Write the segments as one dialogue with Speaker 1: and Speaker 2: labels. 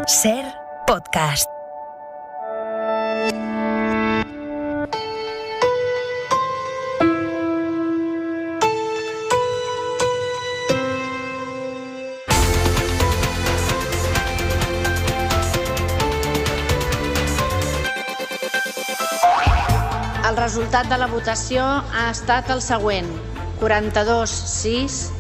Speaker 1: Ser podcast.
Speaker 2: El resultat de la votació ha estat el següent: 42 sís,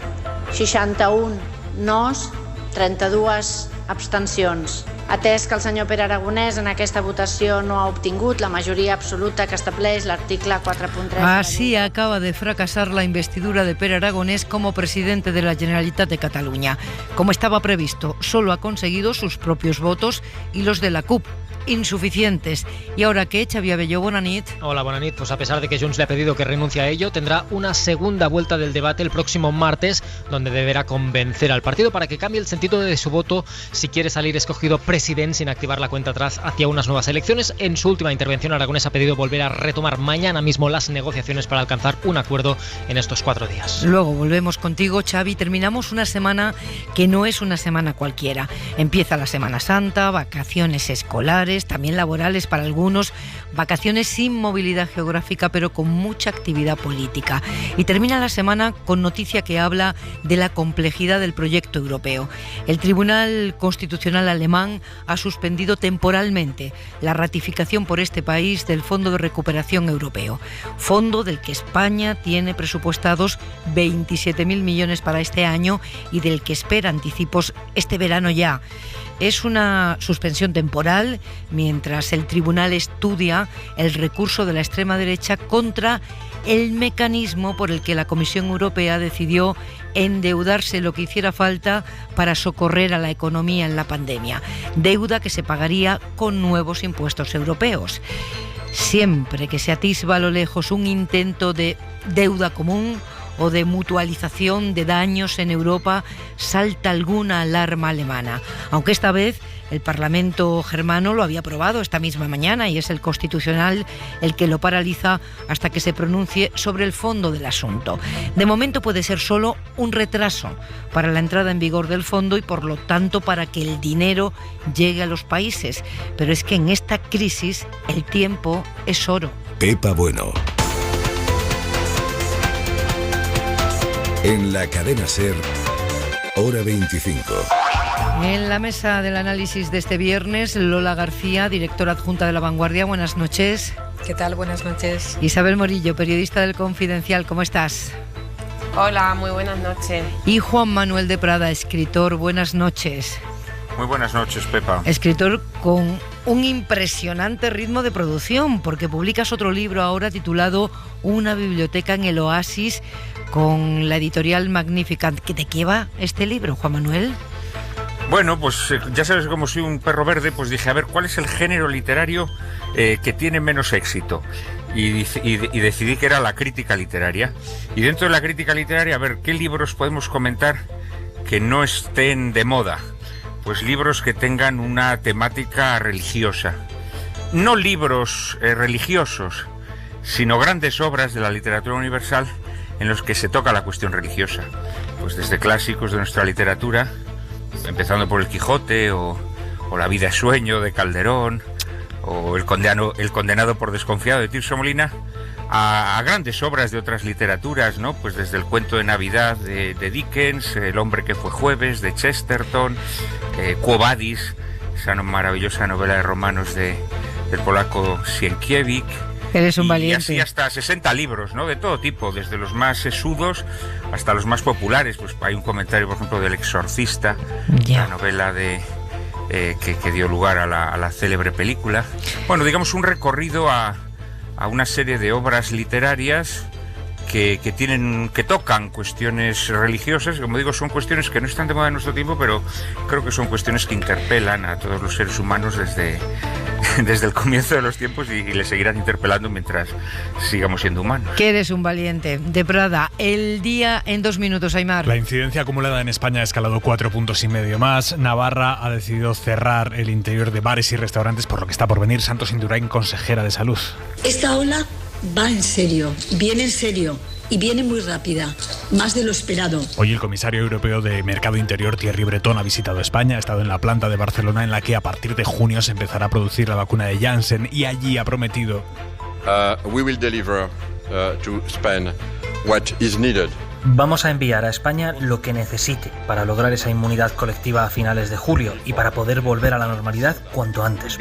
Speaker 2: 61 nos, 32 abstencions. Atès que el senyor Pere Aragonès en aquesta votació no ha obtingut la majoria absoluta que estableix l'article 4.3...
Speaker 3: Así acaba de fracasar la investidura de Pere Aragonés como presidente de la Generalitat de Cataluña. Como estaba previsto, solo ha conseguido sus propios votos y los de la CUP, insuficientes. ¿Y ahora qué, Xavi Abelló? Bona nit.
Speaker 4: Hola, bona nit. Pues a pesar de que Junts le ha pedido que renuncie a ello, tendrá una segunda vuelta del debate el próximo martes, donde deberá convencer al partido para que cambie el sentido de su voto si quiere salir escogido presidente sin activar la cuenta atrás hacia unas nuevas elecciones. En su última intervención, Aragonés ha pedido volver a retomar mañana mismo las negociaciones para alcanzar un acuerdo en estos 4 días.
Speaker 3: Luego volvemos contigo, Xavi. Terminamos una semana que no es una semana cualquiera. Empieza la Semana Santa, vacaciones escolares, también laborales para algunos, vacaciones sin movilidad geográfica pero con mucha actividad política. Y termina la semana con noticia que habla de la complejidad del proyecto europeo. El Tribunal Constitucional alemán ha suspendido temporalmente la ratificación por este país del Fondo de Recuperación Europeo, fondo del que España tiene presupuestados 27.000 millones para este año y del que espera anticipos este verano ya. Es una suspensión temporal mientras el tribunal estudia el recurso de la extrema derecha contra el mecanismo por el que la Comisión Europea decidió endeudarse lo que hiciera falta para socorrer a la economía en la pandemia. Deuda que se pagaría con nuevos impuestos europeos. Siempre que se atisba a lo lejos un intento de deuda común o de mutualización de daños en Europa, salta alguna alarma alemana. Aunque esta vez el Parlamento germano lo había aprobado esta misma mañana y es el Constitucional el que lo paraliza hasta que se pronuncie sobre el fondo del asunto. De momento puede ser solo un retraso para la entrada en vigor del fondo y por lo tanto para que el dinero llegue a los países. Pero es que en esta crisis el tiempo es oro.
Speaker 5: Pepa Bueno. En la cadena SER, hora 25.
Speaker 3: En la mesa del análisis de este viernes, Lola García, directora adjunta de La Vanguardia. Buenas noches.
Speaker 6: ¿Qué tal? Buenas noches.
Speaker 3: Isabel Morillo, periodista del Confidencial. ¿Cómo estás?
Speaker 6: Hola, muy buenas noches.
Speaker 3: Y Juan Manuel de Prada, escritor. Buenas noches.
Speaker 7: Muy buenas noches, Pepa.
Speaker 3: Escritor con un impresionante ritmo de producción, porque publicas otro libro ahora titulado Una biblioteca en el oasis, con la editorial Magnificant. ¿De qué va este libro, Juan Manuel?
Speaker 7: Bueno, pues ya sabes, como soy un perro verde, pues dije, a ver, ¿cuál es el género literario que tiene menos éxito? Y decidí que era la crítica literaria. Y dentro de la crítica literaria, a ver, ¿qué libros podemos comentar que no estén de moda? Pues libros que tengan una temática religiosa. No libros religiosos, sino grandes obras de la literatura universal en los que se toca la cuestión religiosa. Pues desde clásicos de nuestra literatura, empezando por El Quijote o La vida es sueño de Calderón o el condenado por desconfiado de Tirso Molina, a grandes obras de otras literaturas, ¿no? Pues desde el cuento de Navidad de Dickens, El hombre que fue jueves de Chesterton, Quo Vadis, esa maravillosa novela de romanos del polaco Sienkiewicz.
Speaker 3: Eres un valiente.
Speaker 7: Y así hasta 60 libros, ¿no? De todo tipo, desde los más sesudos hasta los más populares. Pues hay un comentario, por ejemplo, del Exorcista, la novela que dio lugar a la célebre película. Bueno, digamos un recorrido a una serie de obras literarias que tocan cuestiones religiosas. Como digo, son cuestiones que no están de moda en nuestro tiempo, pero creo que son cuestiones que interpelan a todos los seres humanos desde el comienzo de los tiempos y le seguirán interpelando mientras sigamos siendo humanos.
Speaker 3: Que eres un valiente. De Prada, el día en 2 minutos, Aimar.
Speaker 8: La incidencia acumulada en España ha escalado 4,5 puntos más. Navarra ha decidido cerrar el interior de bares y restaurantes por lo que está por venir. Santos Indurain, consejera de Salud.
Speaker 9: Esta ola va en serio, viene en serio. y viene muy rápida, más de lo esperado.
Speaker 8: Hoy el comisario europeo de Mercado Interior, Thierry Breton, ha visitado España, ha estado en la planta de Barcelona en la que a partir de junio se empezará a producir la vacuna de Janssen, y allí ha prometido
Speaker 10: we will deliver to Spain what is needed.
Speaker 11: Vamos a enviar a España lo que necesite para lograr esa inmunidad colectiva a finales de julio y para poder volver a la normalidad cuanto antes.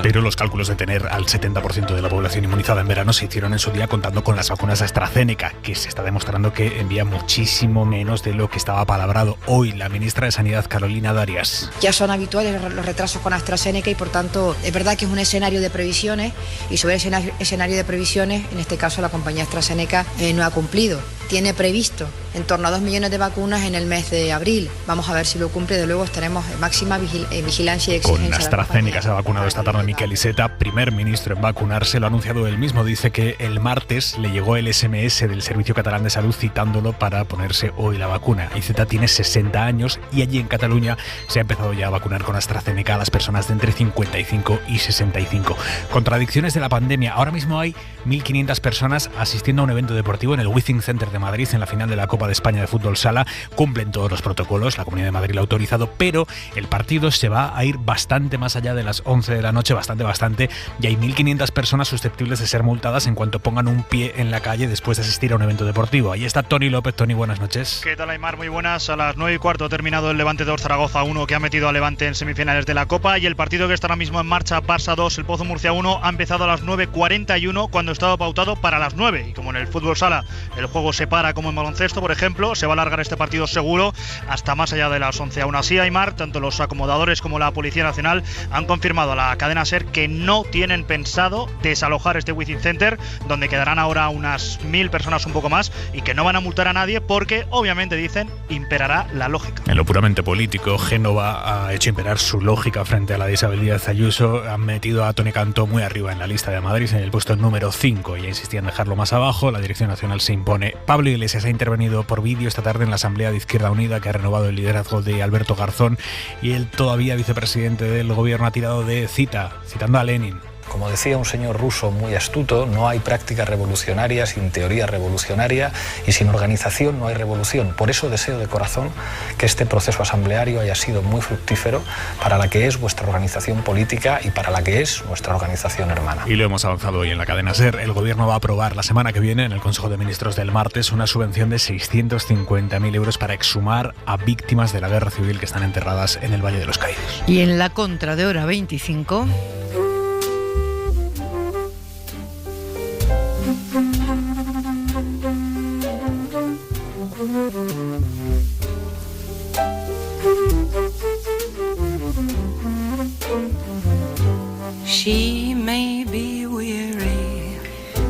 Speaker 8: Pero los cálculos de tener al 70% de la población inmunizada en verano se hicieron en su día contando con las vacunas AstraZeneca, que se está demostrando que envía muchísimo menos de lo que estaba palabrado. Hoy la ministra de Sanidad, Carolina Darias.
Speaker 12: Ya son habituales los retrasos con AstraZeneca y por tanto es verdad que es un escenario de previsiones, y sobre ese escenario de previsiones, en este caso la compañía AstraZeneca no ha cumplido. Tiene previsto en torno a 2 millones de vacunas en el mes de abril. Vamos a ver si lo cumple. De luego estaremos en máxima vigilancia y exigencia.
Speaker 8: Con AstraZeneca se ha vacunado esta tarde Miquel Iceta, primer ministro en vacunarse. Lo ha anunciado él mismo. Dice que el martes le llegó el SMS del Servicio Catalán de Salud citándolo para ponerse hoy la vacuna. Iceta tiene 60 años y allí en Cataluña se ha empezado ya a vacunar con AstraZeneca a las personas de entre 55 y 65. Contradicciones de la pandemia. Ahora mismo hay 1.500 personas asistiendo a un evento deportivo en el Withing Center de Madrid en la final de la Copa de España de Fútbol Sala. Cumplen todos los protocolos, la Comunidad de Madrid lo ha autorizado, pero el partido se va a ir bastante más allá de las 11 de la noche, bastante, y hay 1.500 personas susceptibles de ser multadas en cuanto pongan un pie en la calle después de asistir a un evento deportivo. Ahí está Tony López. Tony, buenas noches.
Speaker 13: ¿Qué tal, Aymar? Muy buenas. A las 9:15 ha terminado el Levante 2 Zaragoza 1, que ha metido a Levante en semifinales de la Copa, y el partido que está ahora mismo en marcha, Barça 2, el Pozo Murcia 1, ha empezado a las 9:41 cuando estaba pautado para las 9, y como en el fútbol sala el juego se para como en baloncesto, por ejemplo, se va a alargar este partido seguro hasta más allá de las 11. Aún así, Aymar, tanto los acomodadores como la Policía Nacional han confirmado a la cadena SER que no tienen pensado desalojar este Withing Center, donde quedarán ahora unas 1.000 personas, un poco más, y que no van a multar a nadie porque, obviamente, dicen, imperará la lógica.
Speaker 8: En lo puramente político, Génova ha hecho imperar su lógica frente a la de Isabel Díaz Ayuso. Han metido a Toni Cantó muy arriba en la lista de Madrid, en el puesto número 5, y insistían en dejarlo más abajo. La Dirección Nacional se impone. Pablo Iglesias ha intervenido por vídeo esta tarde en la Asamblea de Izquierda Unida, que ha renovado el liderazgo de Alberto Garzón, y él, todavía vicepresidente del gobierno, ha tirado de citando a Lenin.
Speaker 14: Como decía un señor ruso muy astuto, no hay práctica revolucionaria sin teoría revolucionaria, y sin organización no hay revolución. Por eso deseo de corazón que este proceso asambleario haya sido muy fructífero para la que es vuestra organización política y para la que es nuestra organización hermana.
Speaker 8: Y lo hemos avanzado hoy en la cadena SER. El gobierno va a aprobar la semana que viene, en el Consejo de Ministros del martes, una subvención de 650.000 euros para exhumar a víctimas de la guerra civil que están enterradas en el Valle de los Caídos.
Speaker 3: Y en la contra de hora 25...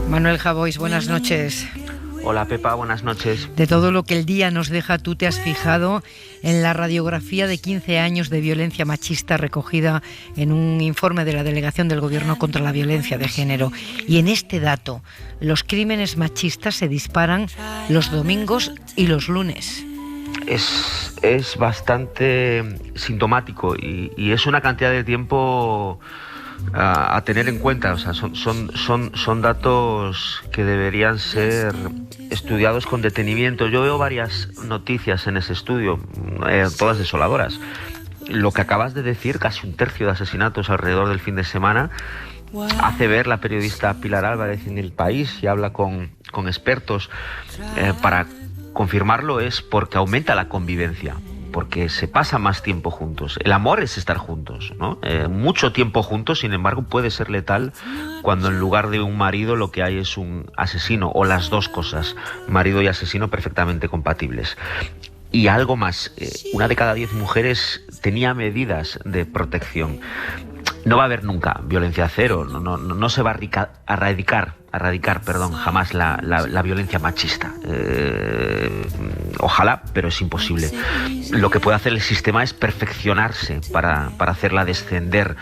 Speaker 3: Manuel Javois, buenas noches.
Speaker 15: Hola Pepa, buenas noches.
Speaker 3: De todo lo que el día nos deja, tú te has fijado en la radiografía de 15 años de violencia machista recogida en un informe de la Delegación del Gobierno contra la Violencia de Género. Y en este dato, los crímenes machistas se disparan los domingos y los lunes.
Speaker 15: Es bastante sintomático y es una cantidad de tiempo a tener en cuenta. O sea, son datos que deberían ser estudiados con detenimiento. Yo veo varias noticias en ese estudio, todas desoladoras. Lo que acabas de decir, casi un tercio de asesinatos alrededor del fin de semana, hace ver la periodista Pilar Álvarez en El País, y habla con expertos para confirmarlo, es porque aumenta la convivencia, porque se pasa más tiempo juntos. El amor es estar juntos, ¿no? Mucho tiempo juntos, sin embargo, puede ser letal cuando en lugar de un marido lo que hay es un asesino, o las dos cosas, marido y asesino perfectamente compatibles. Y algo más, 1 de cada 10 mujeres tenía medidas de protección. No va a haber nunca violencia cero, no se va a erradicar jamás la violencia machista. Ojalá, pero es imposible. Lo que puede hacer el sistema es perfeccionarse para hacerla descender.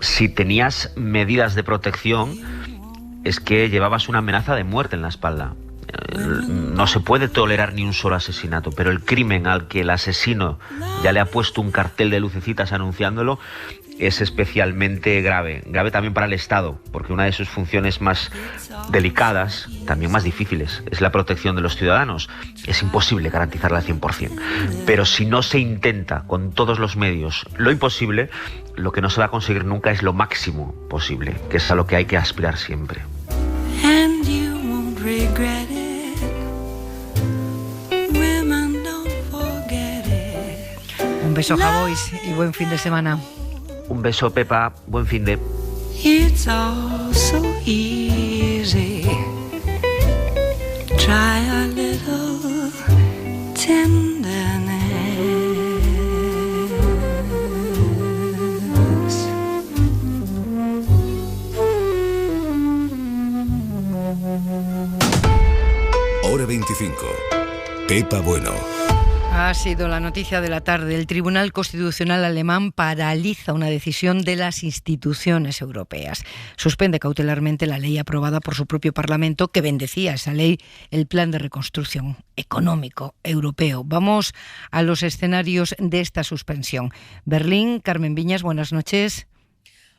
Speaker 15: Si tenías medidas de protección, es que llevabas una amenaza de muerte en la espalda. No se puede tolerar ni un solo asesinato, pero el crimen al que el asesino ya le ha puesto un cartel de lucecitas anunciándolo es especialmente grave también para el Estado, porque una de sus funciones más delicadas, también más difíciles, es la protección de los ciudadanos. Es imposible garantizarla al 100%, pero si no se intenta con todos los medios lo imposible, lo que no se va a conseguir nunca es lo máximo posible, que es a lo que hay que aspirar siempre.
Speaker 3: Un beso, Javois, y buen fin de semana.
Speaker 15: Un beso, Pepa, buen fin de...
Speaker 16: It's all so easy. Try a little tenderness.
Speaker 5: Hora 25. Pepa Bueno.
Speaker 3: Ha sido la noticia de la tarde. El Tribunal Constitucional alemán paraliza una decisión de las instituciones europeas. Suspende cautelarmente la ley aprobada por su propio Parlamento que bendecía esa ley, el Plan de Reconstrucción Económico Europeo. Vamos a los escenarios de esta suspensión. Berlín, Carmen Viñas, buenas noches.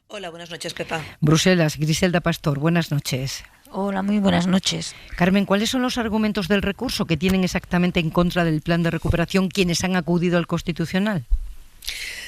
Speaker 17: Hola, buenas noches, Pepa.
Speaker 3: Bruselas, Griselda Pastor, buenas noches.
Speaker 18: Hola, muy buenas noches.
Speaker 3: Carmen, ¿cuáles son los argumentos del recurso que tienen exactamente en contra del plan de recuperación quienes han acudido al Constitucional?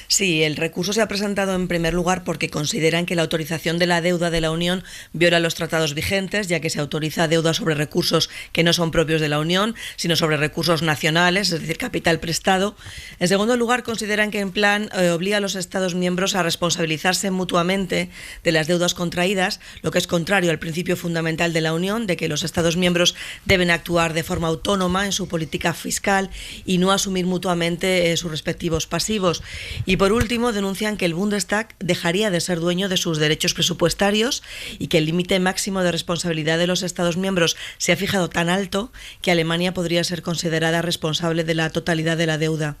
Speaker 17: Sí, el recurso se ha presentado en primer lugar porque consideran que la autorización de la deuda de la Unión viola los tratados vigentes, ya que se autoriza deuda sobre recursos que no son propios de la Unión, sino sobre recursos nacionales, es decir, capital prestado. En segundo lugar, consideran que el plan obliga a los Estados miembros a responsabilizarse mutuamente de las deudas contraídas, lo que es contrario al principio fundamental de la Unión, de que los Estados miembros deben actuar de forma autónoma en su política fiscal y no asumir mutuamente sus respectivos pasivos. Y por último, denuncian que el Bundestag dejaría de ser dueño de sus derechos presupuestarios y que el límite máximo de responsabilidad de los Estados miembros se ha fijado tan alto que Alemania podría ser considerada responsable de la totalidad de la deuda.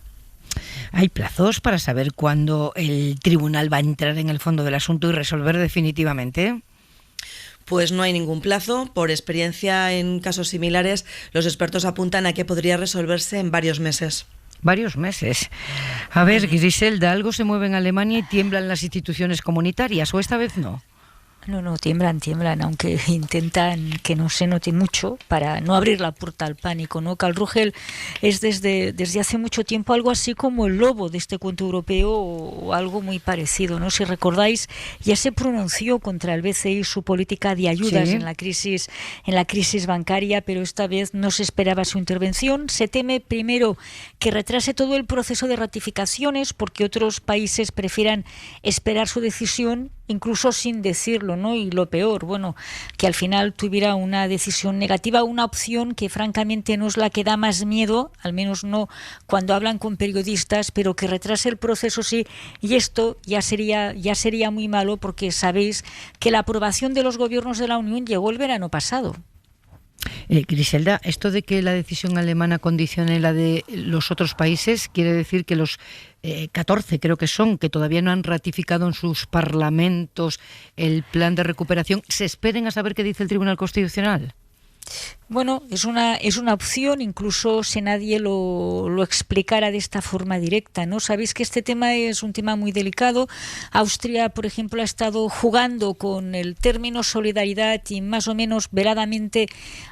Speaker 3: ¿Hay plazos para saber cuándo el tribunal va a entrar en el fondo del asunto y resolver definitivamente?
Speaker 17: Pues no hay ningún plazo. Por experiencia en casos similares, los expertos apuntan a que podría resolverse en varios meses.
Speaker 3: Varios meses. A ver, Griselda, algo se mueve en Alemania y tiemblan las instituciones comunitarias, ¿o esta vez no?
Speaker 18: No, tiemblan, aunque intentan que no se note mucho para no abrir la puerta al pánico, ¿no? Karl Ruggel es desde hace mucho tiempo algo así como el lobo de este cuento europeo o algo muy parecido, ¿no? Si recordáis, ya se pronunció contra el BCE y su política de ayudas en la crisis bancaria, pero esta vez no se esperaba su intervención. Se teme primero que retrase todo el proceso de ratificaciones porque otros países prefieran esperar su decisión incluso sin decirlo, ¿no? Y lo peor, que al final tuviera una decisión negativa, una opción que francamente no es la que da más miedo, al menos no cuando hablan con periodistas, pero que retrase el proceso sí, y esto ya sería muy malo porque sabéis que la aprobación de los gobiernos de la Unión llegó el verano pasado.
Speaker 3: Griselda, esto de que la decisión alemana condicione la de los otros países, quiere decir que los 14 creo que son, que todavía no han ratificado en sus parlamentos el plan de recuperación, ¿se esperen a saber qué dice el Tribunal Constitucional?
Speaker 18: Bueno, es una opción, incluso si nadie lo explicara de esta forma directa, ¿no? Sabéis que este tema es un tema muy delicado. Austria, por ejemplo, ha estado jugando con el término solidaridad y más o menos veladamente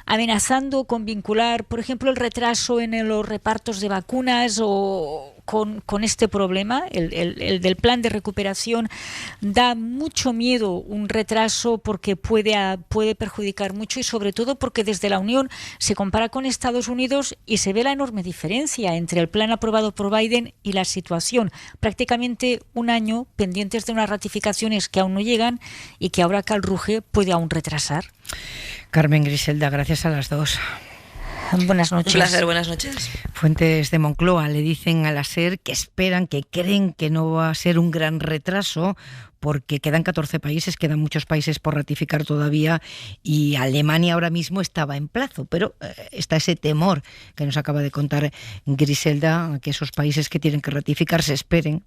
Speaker 18: amenazando con vincular, por ejemplo, el retraso en los repartos de vacunas o con este problema, el del plan de recuperación. Da mucho miedo un retraso porque puede perjudicar mucho y sobre todo porque desde la Unión se compara con Estados Unidos y se ve la enorme diferencia entre el plan aprobado por Biden y la situación. Prácticamente un año pendientes de unas ratificaciones que aún no llegan y que ahora Karl Ruggel puede aún retrasar.
Speaker 3: Carmen, Griselda, gracias a las dos.
Speaker 18: Buenas noches.
Speaker 17: Un placer, buenas noches.
Speaker 3: Fuentes de Moncloa le dicen a la SER que esperan, que creen que no va a ser un gran retraso porque quedan 14 países, quedan muchos países por ratificar todavía y Alemania ahora mismo estaba en plazo, pero está ese temor que nos acaba de contar Griselda, que esos países que tienen que ratificar se esperen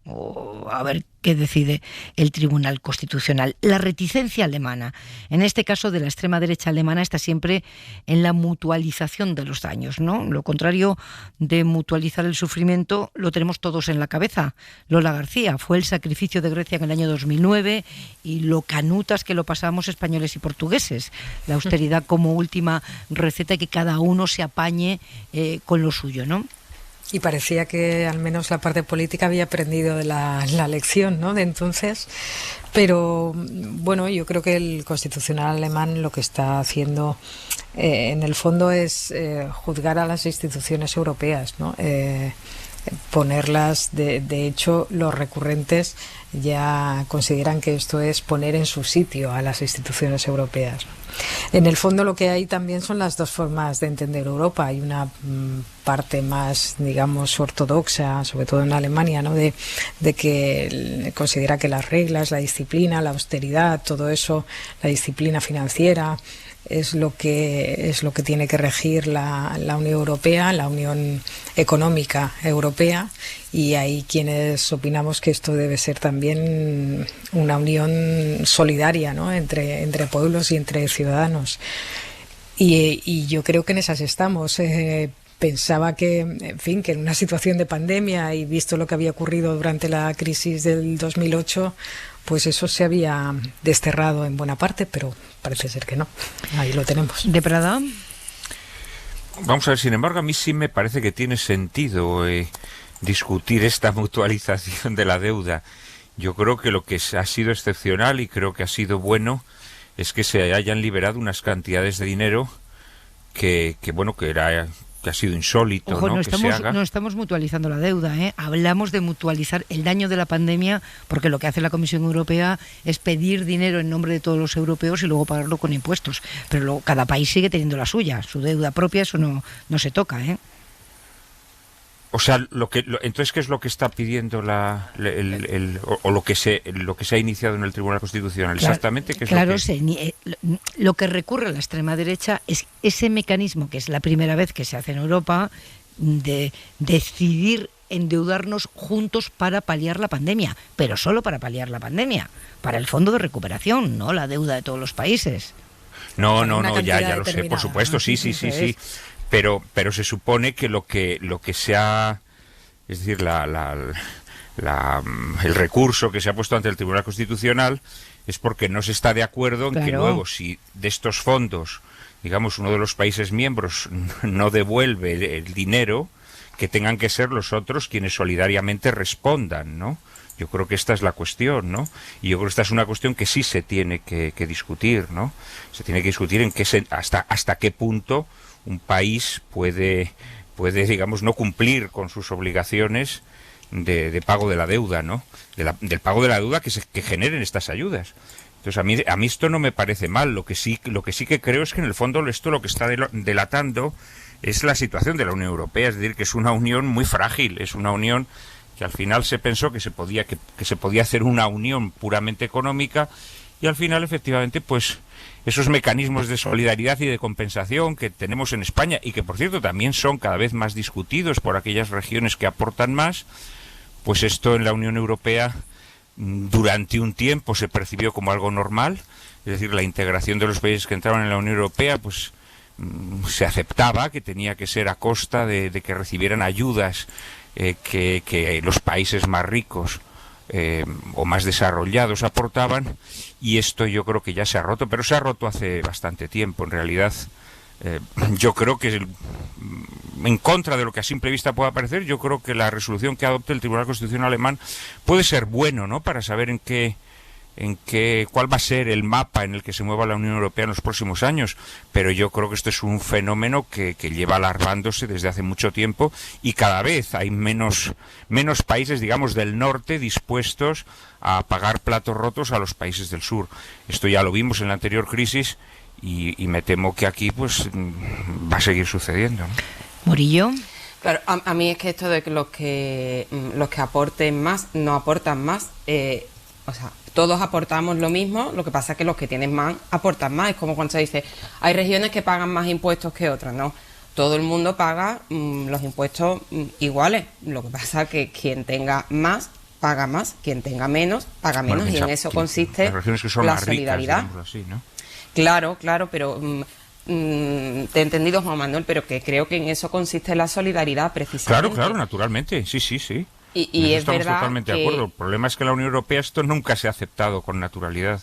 Speaker 3: o a ver qué decide el Tribunal Constitucional. La reticencia alemana, en este caso de la extrema derecha alemana, está siempre en la mutualización de los daños, ¿no? Lo contrario de mutualizar el sufrimiento lo tenemos todos en la cabeza. Lola García, fue el sacrificio de Grecia en el año 2009 y lo canutas que lo pasamos españoles y portugueses. La austeridad como última receta y que cada uno se apañe con lo suyo, ¿no?
Speaker 6: Y parecía que al menos la parte política había aprendido de la lección, ¿no?, de entonces. Pero bueno, yo creo que el Constitucional alemán lo que está haciendo en el fondo es juzgar a las instituciones europeas, ¿no? Ponerlas, de hecho, los recurrentes ya consideran que esto es poner en su sitio a las instituciones europeas. En el fondo lo que hay también son las dos formas de entender Europa. Hay una parte más, digamos, ortodoxa, sobre todo en Alemania, ¿no?, de que considera que las reglas, la disciplina, la austeridad, todo eso, la disciplina financiera, es lo que tiene que regir la Unión Europea, la Unión Económica Europea, y hay quienes opinamos que esto debe ser también una unión solidaria, ¿no?, entre pueblos y entre ciudadanos. Y yo creo que en esas estamos. Pensaba que, en fin, que en una situación de pandemia y visto lo que había ocurrido durante la crisis del 2008, pues eso se había desterrado en buena parte, pero parece ser que no. Ahí lo tenemos.
Speaker 3: ¿De Prada?
Speaker 7: Vamos a ver, sin embargo, a mí sí me parece que tiene sentido discutir esta mutualización de la deuda. Yo creo que lo que ha sido excepcional y creo que ha sido bueno es que se hayan liberado unas cantidades de dinero que ha sido insólito.
Speaker 3: Ojo,
Speaker 7: ¿no?
Speaker 3: No estamos mutualizando la deuda, ¿eh? Hablamos de mutualizar el daño de la pandemia, porque lo que hace la Comisión Europea es pedir dinero en nombre de todos los europeos y luego pagarlo con impuestos. Pero luego cada país sigue teniendo la suya, su deuda propia, eso no se toca, ¿eh?
Speaker 7: O sea, entonces, ¿qué es lo que está pidiendo lo que se ha iniciado en el Tribunal Constitucional?
Speaker 3: Claro,
Speaker 7: exactamente, ¿qué es
Speaker 3: lo que recurre a la extrema derecha es ese mecanismo que es la primera vez que se hace en Europa de decidir endeudarnos juntos para paliar la pandemia, pero solo para paliar la pandemia, para el fondo de recuperación, no la deuda de todos los países.
Speaker 7: No, ya lo sé, por supuesto, sí. Pero se supone que lo que se ha, es decir, el recurso que se ha puesto ante el Tribunal Constitucional es porque no se está de acuerdo en que luego, si de estos fondos, digamos, uno de los países miembros no devuelve el dinero, que tengan que ser los otros quienes solidariamente respondan, ¿no? Yo creo que esta es la cuestión, ¿no? Y yo creo que esta es una cuestión que sí se tiene que discutir, ¿no? Se tiene que discutir en hasta qué punto un país puede, digamos, no cumplir con sus obligaciones de pago de la deuda, ¿no? Del pago de la deuda que generen estas ayudas. Entonces a mí esto no me parece mal. Lo que sí que creo es que en el fondo esto lo que está delatando es la situación de la Unión Europea, es decir, que es una unión muy frágil, es una unión que al final se pensó que se podía hacer una unión puramente económica, y al final efectivamente pues esos mecanismos de solidaridad y de compensación que tenemos en España, y que por cierto también son cada vez más discutidos por aquellas regiones que aportan más, pues esto en la Unión Europea durante un tiempo se percibió como algo normal, es decir, la integración de los países que entraban en la Unión Europea, pues se aceptaba que tenía que ser a costa de que recibieran ayudas que los países más ricos o más desarrollados aportaban, y esto yo creo que ya se ha roto, pero se ha roto hace bastante tiempo. En realidad yo creo que en contra de lo que a simple vista pueda parecer, yo creo que la resolución que adopte el Tribunal Constitucional alemán puede ser bueno, ¿no?, para saber cuál va a ser el mapa en el que se mueva la Unión Europea en los próximos años, pero yo creo que esto es un fenómeno que lleva alargándose desde hace mucho tiempo, y cada vez hay menos países, digamos, del norte dispuestos a pagar platos rotos a los países del sur. Esto ya lo vimos en la anterior crisis y me temo que aquí pues va a seguir sucediendo, ¿no?
Speaker 3: Murillo.
Speaker 6: Claro, a mí es que esto de que los que aporten más no aportan más, o sea, todos aportamos lo mismo, lo que pasa es que los que tienen más aportan más. Es como cuando se dice, hay regiones que pagan más impuestos que otras, ¿no? Todo el mundo paga los impuestos iguales, lo que pasa es que quien tenga más
Speaker 19: paga más, quien tenga menos paga menos,
Speaker 7: bueno,
Speaker 19: y en eso consiste
Speaker 7: las regiones que son
Speaker 19: la
Speaker 7: más ricas,
Speaker 19: solidaridad.
Speaker 7: así, ¿no?
Speaker 19: Claro, pero te he entendido, Juan Manuel, pero que creo que en eso consiste la solidaridad, precisamente.
Speaker 7: Claro, naturalmente, sí.
Speaker 19: Y es
Speaker 7: estamos
Speaker 19: verdad
Speaker 7: totalmente de acuerdo. El problema es que en la Unión Europea esto nunca se ha aceptado con naturalidad.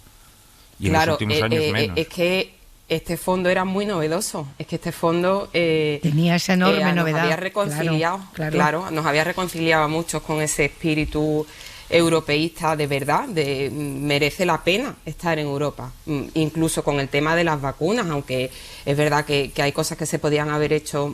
Speaker 7: Y en los últimos años menos.
Speaker 19: Es que este fondo era muy novedoso. Es que este fondo
Speaker 3: tenía esa enorme novedad.
Speaker 19: Nos había reconciliado, claro, nos había reconciliado a muchos con ese espíritu europeísta de verdad, merece la pena estar en Europa, incluso con el tema de las vacunas, aunque es verdad que hay cosas que se podían haber hecho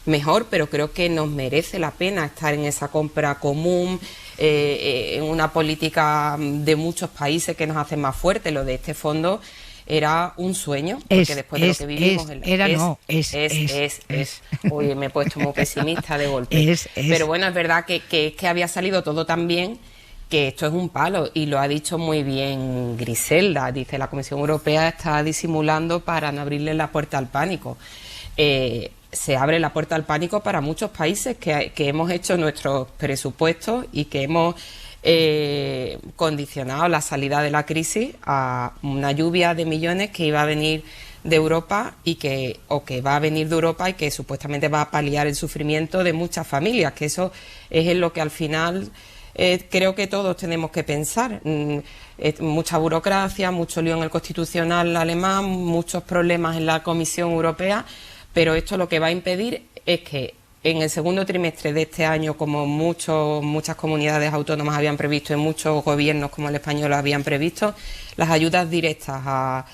Speaker 19: mejor, pero creo que nos merece la pena estar en esa compra común, en una política de muchos países que nos hacen más fuertes. Lo de este fondo era un sueño, porque después de lo que vivimos... Oye, me he puesto muy pesimista de golpe. Pero bueno, es verdad que había salido todo tan bien, que esto es un palo, y lo ha dicho muy bien Griselda. Dice, la Comisión Europea está disimulando para no abrirle la puerta al pánico. Se abre la puerta al pánico para muchos países que hemos hecho nuestros presupuestos y que hemos condicionado la salida de la crisis a una lluvia de millones que iba a venir de Europa que va a venir de Europa y que supuestamente va a paliar el sufrimiento de muchas familias, que eso es en lo que al final... creo que todos tenemos que pensar. Mucha burocracia, mucho lío en el Constitucional alemán, muchos problemas en la Comisión Europea, pero esto lo que va a impedir es que en el segundo trimestre de este año, como muchas comunidades autónomas habían previsto y muchos gobiernos como el español habían previsto, las ayudas directas a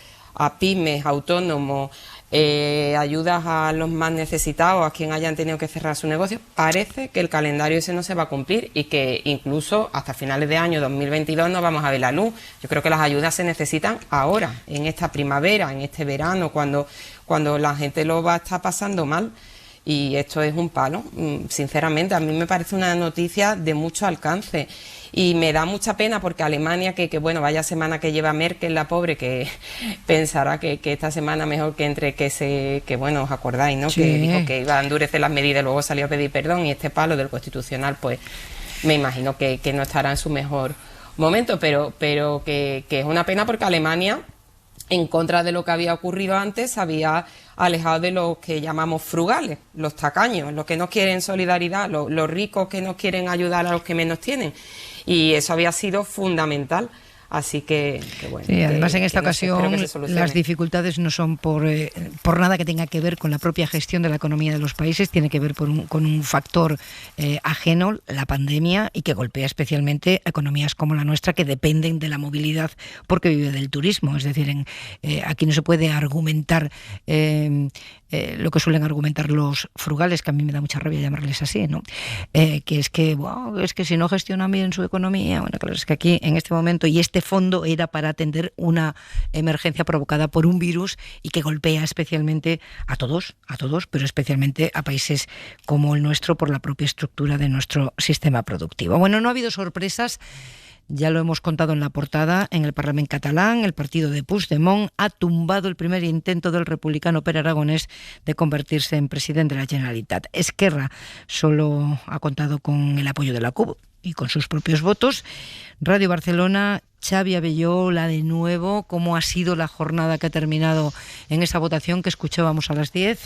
Speaker 19: pymes, autónomos, ayudas a los más necesitados, a quien hayan tenido que cerrar su negocio, parece que el calendario ese no se va a cumplir y que incluso hasta finales de año 2022 no vamos a ver la luz. Yo creo que las ayudas se necesitan ahora, en esta primavera, en este verano, cuando la gente lo va a estar pasando mal. Y esto es un palo, sinceramente. A mí me parece una noticia de mucho alcance y me da mucha pena porque Alemania, que bueno, vaya semana que lleva Merkel, la pobre, que pensará que esta semana mejor que entre que bueno, os acordáis, ¿no? Sí. Que dijo que iba a endurecer las medidas, luego salió a pedir perdón, y este palo del Constitucional, pues me imagino que no estará en su mejor momento, pero que es una pena porque Alemania, en contra de lo que había ocurrido antes, había alejado de los que llamamos frugales, los tacaños, los que no quieren solidaridad, los ricos que no quieren ayudar a los que menos tienen. Y eso había sido fundamental. Así que bueno.
Speaker 3: Sí, además en esta ocasión
Speaker 19: se
Speaker 3: las dificultades no son por nada que tenga que ver con la propia gestión de la economía de los países, tiene que ver con un factor ajeno, la pandemia, y que golpea especialmente a economías como la nuestra, que dependen de la movilidad porque vive del turismo. Es decir, aquí no se puede argumentar lo que suelen argumentar los frugales, que a mí me da mucha rabia llamarles así, ¿no? Que es que si no gestionan bien su economía, bueno, claro, es que aquí en este momento, y este fondo era para atender una emergencia provocada por un virus y que golpea especialmente a todos, pero especialmente a países como el nuestro por la propia estructura de nuestro sistema productivo. Bueno, no ha habido sorpresas. Ya lo hemos contado en la portada. En el Parlamento catalán, el partido de Puigdemont ha tumbado el primer intento del republicano Pere Aragonès de convertirse en presidente de la Generalitat. Esquerra solo ha contado con el apoyo de la CUP y con sus propios votos. Radio Barcelona, Xavi Abelló, de nuevo, ¿cómo ha sido la jornada que ha terminado en esa votación que escuchábamos a las 10?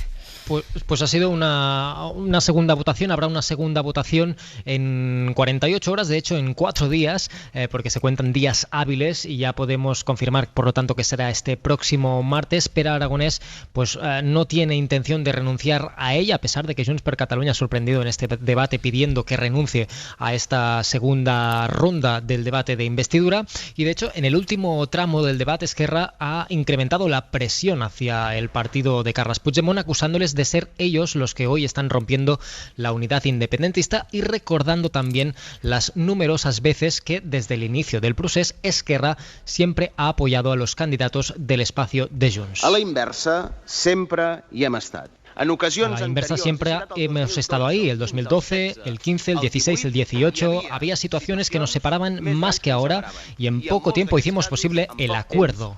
Speaker 4: Pues ha sido una segunda votación. Habrá una segunda votación en 48 horas, de hecho en 4 días, porque se cuentan días hábiles, y ya podemos confirmar, por lo tanto, que será este próximo martes. Pere Aragonès pues no tiene intención de renunciar a ella, a pesar de que Junts per Catalunya ha sorprendido en este debate pidiendo que renuncie a esta segunda ronda del debate de investidura. Y de hecho, en el último tramo del debate, Esquerra ha incrementado la presión hacia el partido de Carles Puigdemont, acusándoles de ser ellos los que hoy están rompiendo la unidad independentista, y recordando también las numerosas veces que desde el inicio del procés Esquerra siempre ha apoyado a los candidatos del espacio de Junts.
Speaker 20: A la inversa, sempre hi hem estat.
Speaker 4: A la inversa siempre hemos estado ahí, el 2012, el 15, el 16, el 18, había situaciones que nos separaban más que ahora y en poco tiempo hicimos posible el acuerdo.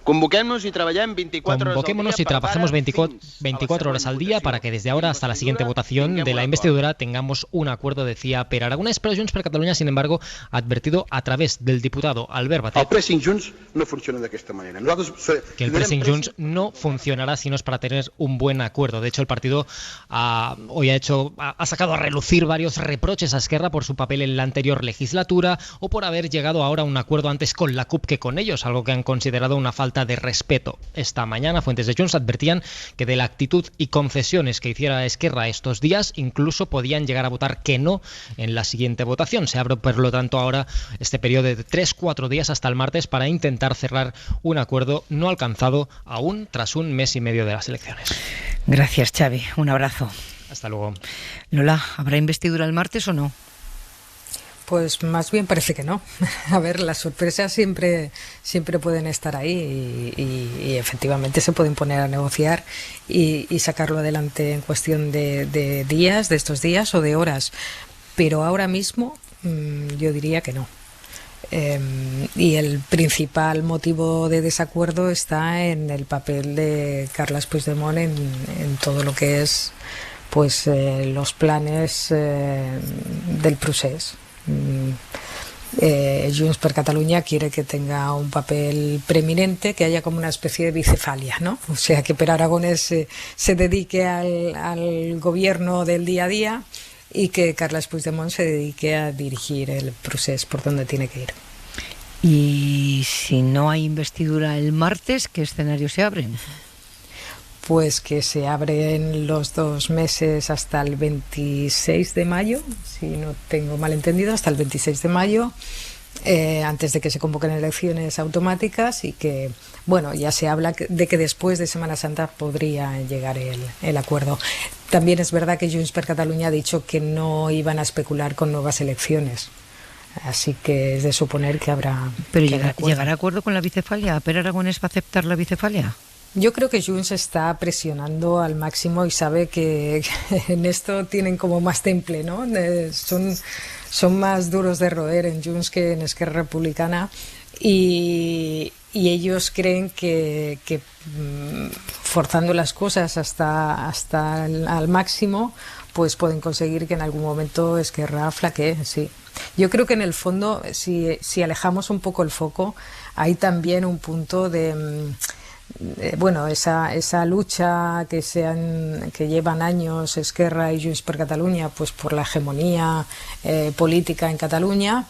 Speaker 20: Convoquémonos y
Speaker 4: trabajemos 24 horas al día para que desde ahora hasta la siguiente votación de la investidura tengamos un acuerdo, decía Pere Aragonès, pero Junts per Catalunya, sin embargo, ha advertido a través del diputado Albert Batet que el pressing Junts no funcionará si no es para tener un buen acuerdo. De hecho, el partido hoy ha sacado a relucir varios reproches a Esquerra por su papel en la anterior legislatura o por haber llegado ahora a un acuerdo antes con la CUP que con ellos, algo que han considerado una falta de respeto. Esta mañana, fuentes de Junts advertían que de la actitud y concesiones que hiciera Esquerra estos días, incluso podían llegar a votar que no en la siguiente votación. Se abre, por lo tanto, ahora este periodo de 3-4 días hasta el martes para intentar cerrar un acuerdo no alcanzado aún tras un mes y medio de las elecciones.
Speaker 3: Gracias, Xavi. Un abrazo.
Speaker 4: Hasta luego.
Speaker 3: Lola, ¿habrá investidura el martes o no?
Speaker 6: Pues más bien parece que no. A ver, las sorpresas siempre pueden estar ahí y efectivamente se pueden poner a negociar y sacarlo adelante en cuestión de días, de estos días o de horas. Pero ahora mismo yo diría que no. Y el principal motivo de desacuerdo está en el papel de Carles Puigdemont en todo lo que es pues los planes del procés. Junts per Catalunya quiere que tenga un papel preeminente, que haya como una especie de bicefalia, ¿no? O sea, que Pere Aragonès se dedique al gobierno del día a día y que Carles Puigdemont se dedique a dirigir el procés por donde tiene que ir.
Speaker 3: Y si no hay investidura el martes, ¿qué escenarios se abren?
Speaker 6: Pues que se abren los 2 meses hasta el 26 de mayo, si no tengo mal entendido, hasta el 26 de mayo, antes de que se convoquen elecciones automáticas y que, bueno, ya se habla de que después de Semana Santa podría llegar el acuerdo. También es verdad que Junts per Catalunya ha dicho que no iban a especular con nuevas elecciones. Así que es de suponer que habrá...
Speaker 3: Pero ¿llegará a acuerdo con la bicefalia? ¿Pere Aragonès va a aceptar la bicefalia?
Speaker 6: Yo creo que Junts está presionando al máximo y sabe que en esto tienen como más temple, ¿no? Son más duros de roer en Junts que en Esquerra Republicana y ellos creen que forzando las cosas hasta al máximo pues pueden conseguir que en algún momento Esquerra flaquee, sí. Yo creo que en el fondo, si alejamos un poco el foco, hay también un punto de bueno, esa lucha que llevan años Esquerra y Junts per Catalunya pues por la hegemonía política en Cataluña,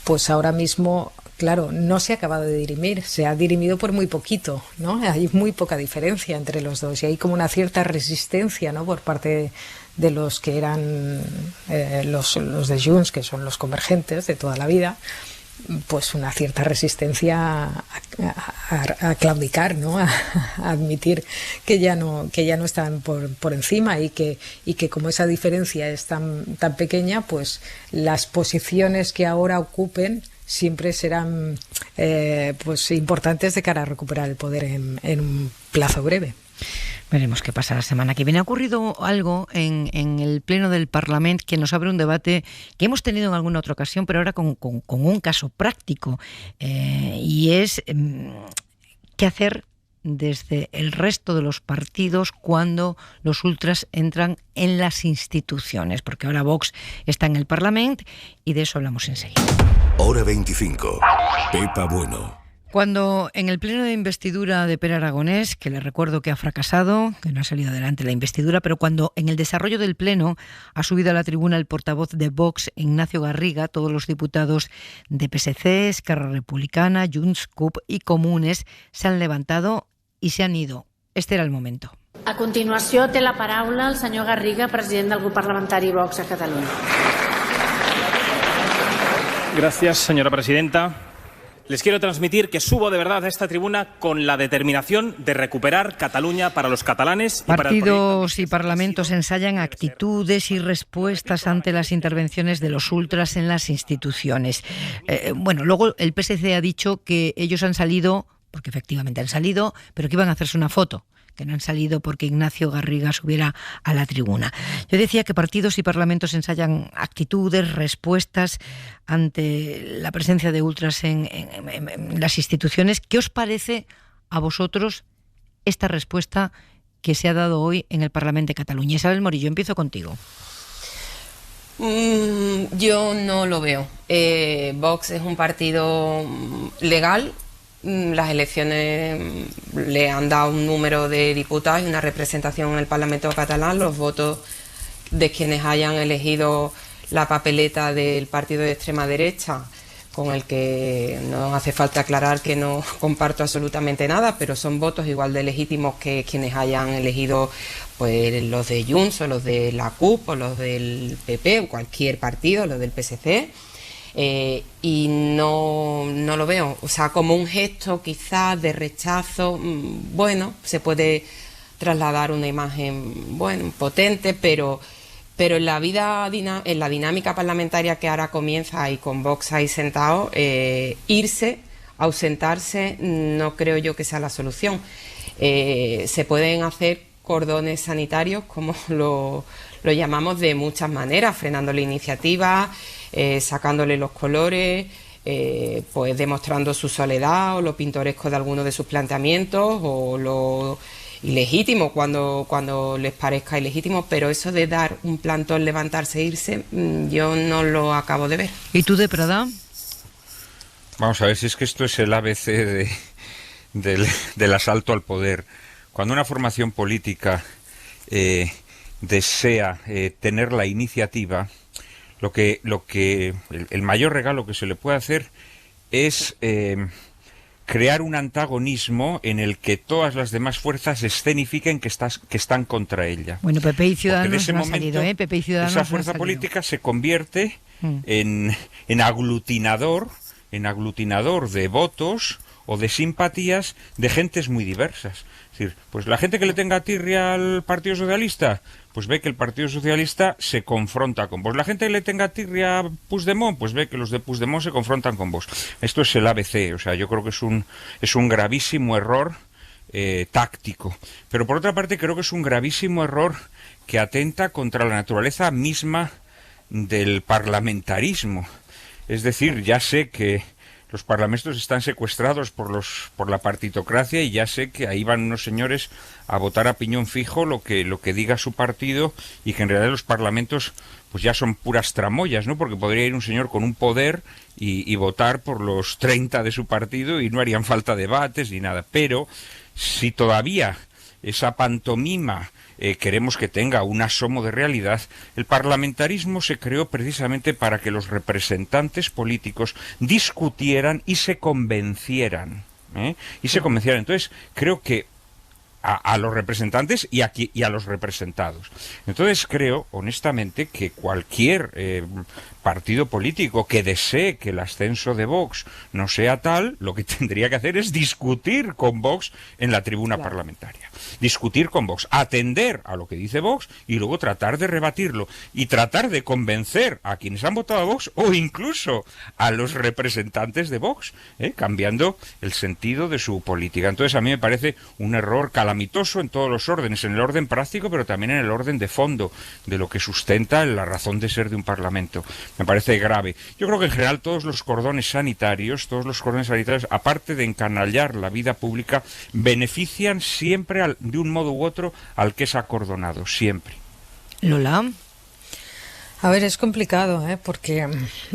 Speaker 6: pues ahora mismo, claro, no se ha acabado de dirimir, se ha dirimido por muy poquito, ¿no? Hay muy poca diferencia entre los dos y hay como una cierta resistencia, ¿no? Por parte de los que eran los de Junts, que son los convergentes de toda la vida, pues una cierta resistencia a claudicar, ¿no? A admitir que ya no están por encima y que como esa diferencia es tan pequeña, pues las posiciones que ahora ocupen siempre serán pues importantes de cara a recuperar el poder en un plazo breve.
Speaker 3: Veremos qué pasa la semana que viene. Ha ocurrido algo en el Pleno del Parlamento que nos abre un debate que hemos tenido en alguna otra ocasión, pero ahora con un caso práctico. Y es qué hacer desde el resto de los partidos cuando los ultras entran en las instituciones, porque ahora Vox está en el Parlamento y de eso hablamos enseguida.
Speaker 5: Hora 25. Pepa Bueno.
Speaker 3: Cuando en el pleno de investidura de Pere Aragonès, que le recuerdo que ha fracasado, que no ha salido adelante la investidura, pero cuando en el desarrollo del pleno ha subido a la tribuna el portavoz de Vox, Ignacio Garriga, todos los diputados de PSC, Esquerra Republicana, Junts, CUP y Comunes se han levantado y se han ido. Este era el momento.
Speaker 2: A continuació té la paraula el senyor Garriga, president del grup parlamentari Vox a Catalunya.
Speaker 21: Gracias, señora presidenta. Les quiero transmitir que subo de verdad a esta tribuna con la determinación de recuperar Cataluña para los catalanes.
Speaker 3: Partidos y parlamentos ensayan actitudes y respuestas ante las intervenciones de los ultras en las instituciones. Bueno, luego el PSC ha dicho que ellos han salido, porque efectivamente han salido, pero que iban a hacerse una foto. que no han salido porque Ignacio Garriga subiera a la tribuna. Yo decía que partidos y parlamentos ensayan actitudes, respuestas ante la presencia de ultras en las instituciones. ¿Qué os parece a vosotros esta respuesta que se ha dado hoy en el Parlamento de Cataluña? Isabel Morillo, empiezo contigo.
Speaker 19: Yo no lo veo. Vox es un partido legal. Las elecciones le han dado un número de diputados y una representación en el Parlamento catalán. Los votos de quienes hayan elegido la papeleta del partido de extrema derecha, con el que no hace falta aclarar que no comparto absolutamente nada, pero son votos igual de legítimos que quienes hayan elegido pues los de Junts o los de la CUP o los del PP o cualquier partido, los del PSC, y no lo veo, o sea, como un gesto quizás de rechazo. Bueno, se puede trasladar una imagen potente, pero en la en la dinámica parlamentaria que ahora comienza y con Vox ahí sentado, ausentarse, no creo yo que sea la solución. Se pueden hacer cordones sanitarios, como lo llamamos, de muchas maneras, frenando la iniciativa, sacándole los colores, pues demostrando su soledad o lo pintoresco de algunos de sus planteamientos o lo ilegítimo cuando les parezca ilegítimo, pero eso de dar un plantón, levantarse e irse, yo no lo acabo de ver.
Speaker 3: ¿Y tú, de Prada?
Speaker 7: Vamos a ver, si es que esto es el ABC del asalto al poder. Cuando una formación política desea tener la iniciativa, el mayor regalo que se le puede hacer es crear un antagonismo en el que todas las demás fuerzas escenifiquen que están contra ella.
Speaker 3: Bueno, PP y Ciudadanos
Speaker 7: no ha salido,
Speaker 3: PP y Ciudadanos
Speaker 7: esa fuerza política se convierte en aglutinador de votos o de simpatías de gentes muy diversas. Es decir, pues la gente que le tenga tirria al Partido Socialista, pues ve que el Partido Socialista se confronta con Vox. La gente que le tenga tirria a Puigdemont, pues ve que los de Puigdemont se confrontan con Vox. Esto es el ABC, o sea, yo creo que es un gravísimo error táctico. Pero por otra parte creo que es un gravísimo error que atenta contra la naturaleza misma del parlamentarismo. Es decir, ya sé que los parlamentos están secuestrados por la partitocracia y ya sé que ahí van unos señores a votar a piñón fijo lo que diga su partido, y que en realidad los parlamentos pues ya son puras tramoyas, ¿no? Porque podría ir un señor con un poder y votar por los 30 de su partido y no harían falta debates ni nada. Pero si todavía esa pantomima queremos que tenga un asomo de realidad, el parlamentarismo se creó precisamente para que los representantes políticos discutieran y se convencieran. Entonces, creo que a los representantes y a los representados. Entonces creo, honestamente, que cualquier partido político que desee que el ascenso de Vox no sea tal, lo que tendría que hacer es discutir con Vox en la tribuna parlamentaria. Discutir con Vox, atender a lo que dice Vox y luego tratar de rebatirlo y tratar de convencer a quienes han votado a Vox o incluso a los representantes de Vox, cambiando el sentido de su política. Entonces a mí me parece un error calamitoso en todos los órdenes, en el orden práctico, pero también en el orden de fondo de lo que sustenta la razón de ser de un parlamento. Me parece grave. Yo creo que en general todos los cordones sanitarios, aparte de encanallar la vida pública, benefician siempre de un modo u otro al que es acordonado, siempre.
Speaker 3: Lola.
Speaker 6: A ver, es complicado, porque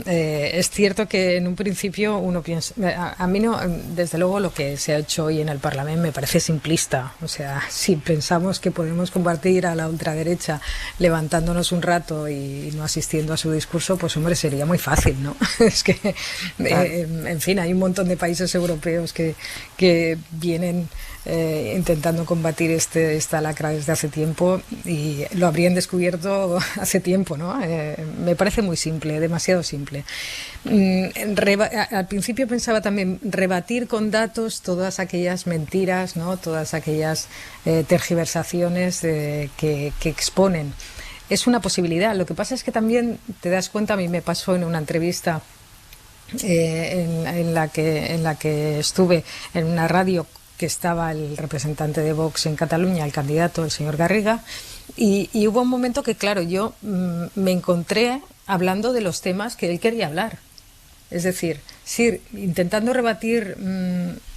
Speaker 6: es cierto que en un principio uno piensa... A mí no, desde luego lo que se ha hecho hoy en el Parlamento me parece simplista. O sea, si pensamos que podemos combatir a la ultraderecha levantándonos un rato y no asistiendo a su discurso, pues hombre, sería muy fácil, ¿no? Es que, en fin, hay un montón de países europeos que vienen intentando combatir esta lacra desde hace tiempo y lo habrían descubierto hace tiempo, ¿no? Me parece muy simple, demasiado simple. Al principio pensaba también rebatir con datos todas aquellas mentiras, ¿no? Todas aquellas tergiversaciones que exponen. Es una posibilidad. Lo que pasa es que también te das cuenta, a mí me pasó en una entrevista en la que estuve en una radio que estaba el representante de Vox en Cataluña, el candidato, el señor Garriga, y hubo un momento que, claro, yo me encontré hablando de los temas que él quería hablar. Es decir, sí, intentando rebatir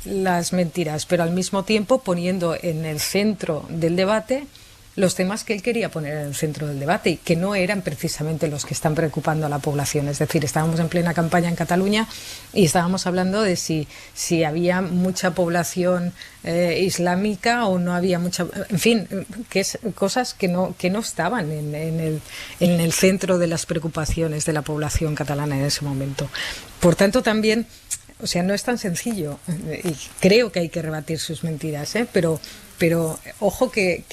Speaker 6: las mentiras, pero al mismo tiempo poniendo en el centro del debate los temas que él quería poner en el centro del debate y que no eran precisamente los que están preocupando a la población. Es decir, estábamos en plena campaña en Cataluña y estábamos hablando de si había mucha población islámica o no había mucha... En fin, cosas que no estaban en el centro de las preocupaciones de la población catalana en ese momento. Por tanto, también... O sea, no es tan sencillo y creo que hay que rebatir sus mentiras, pero ojo que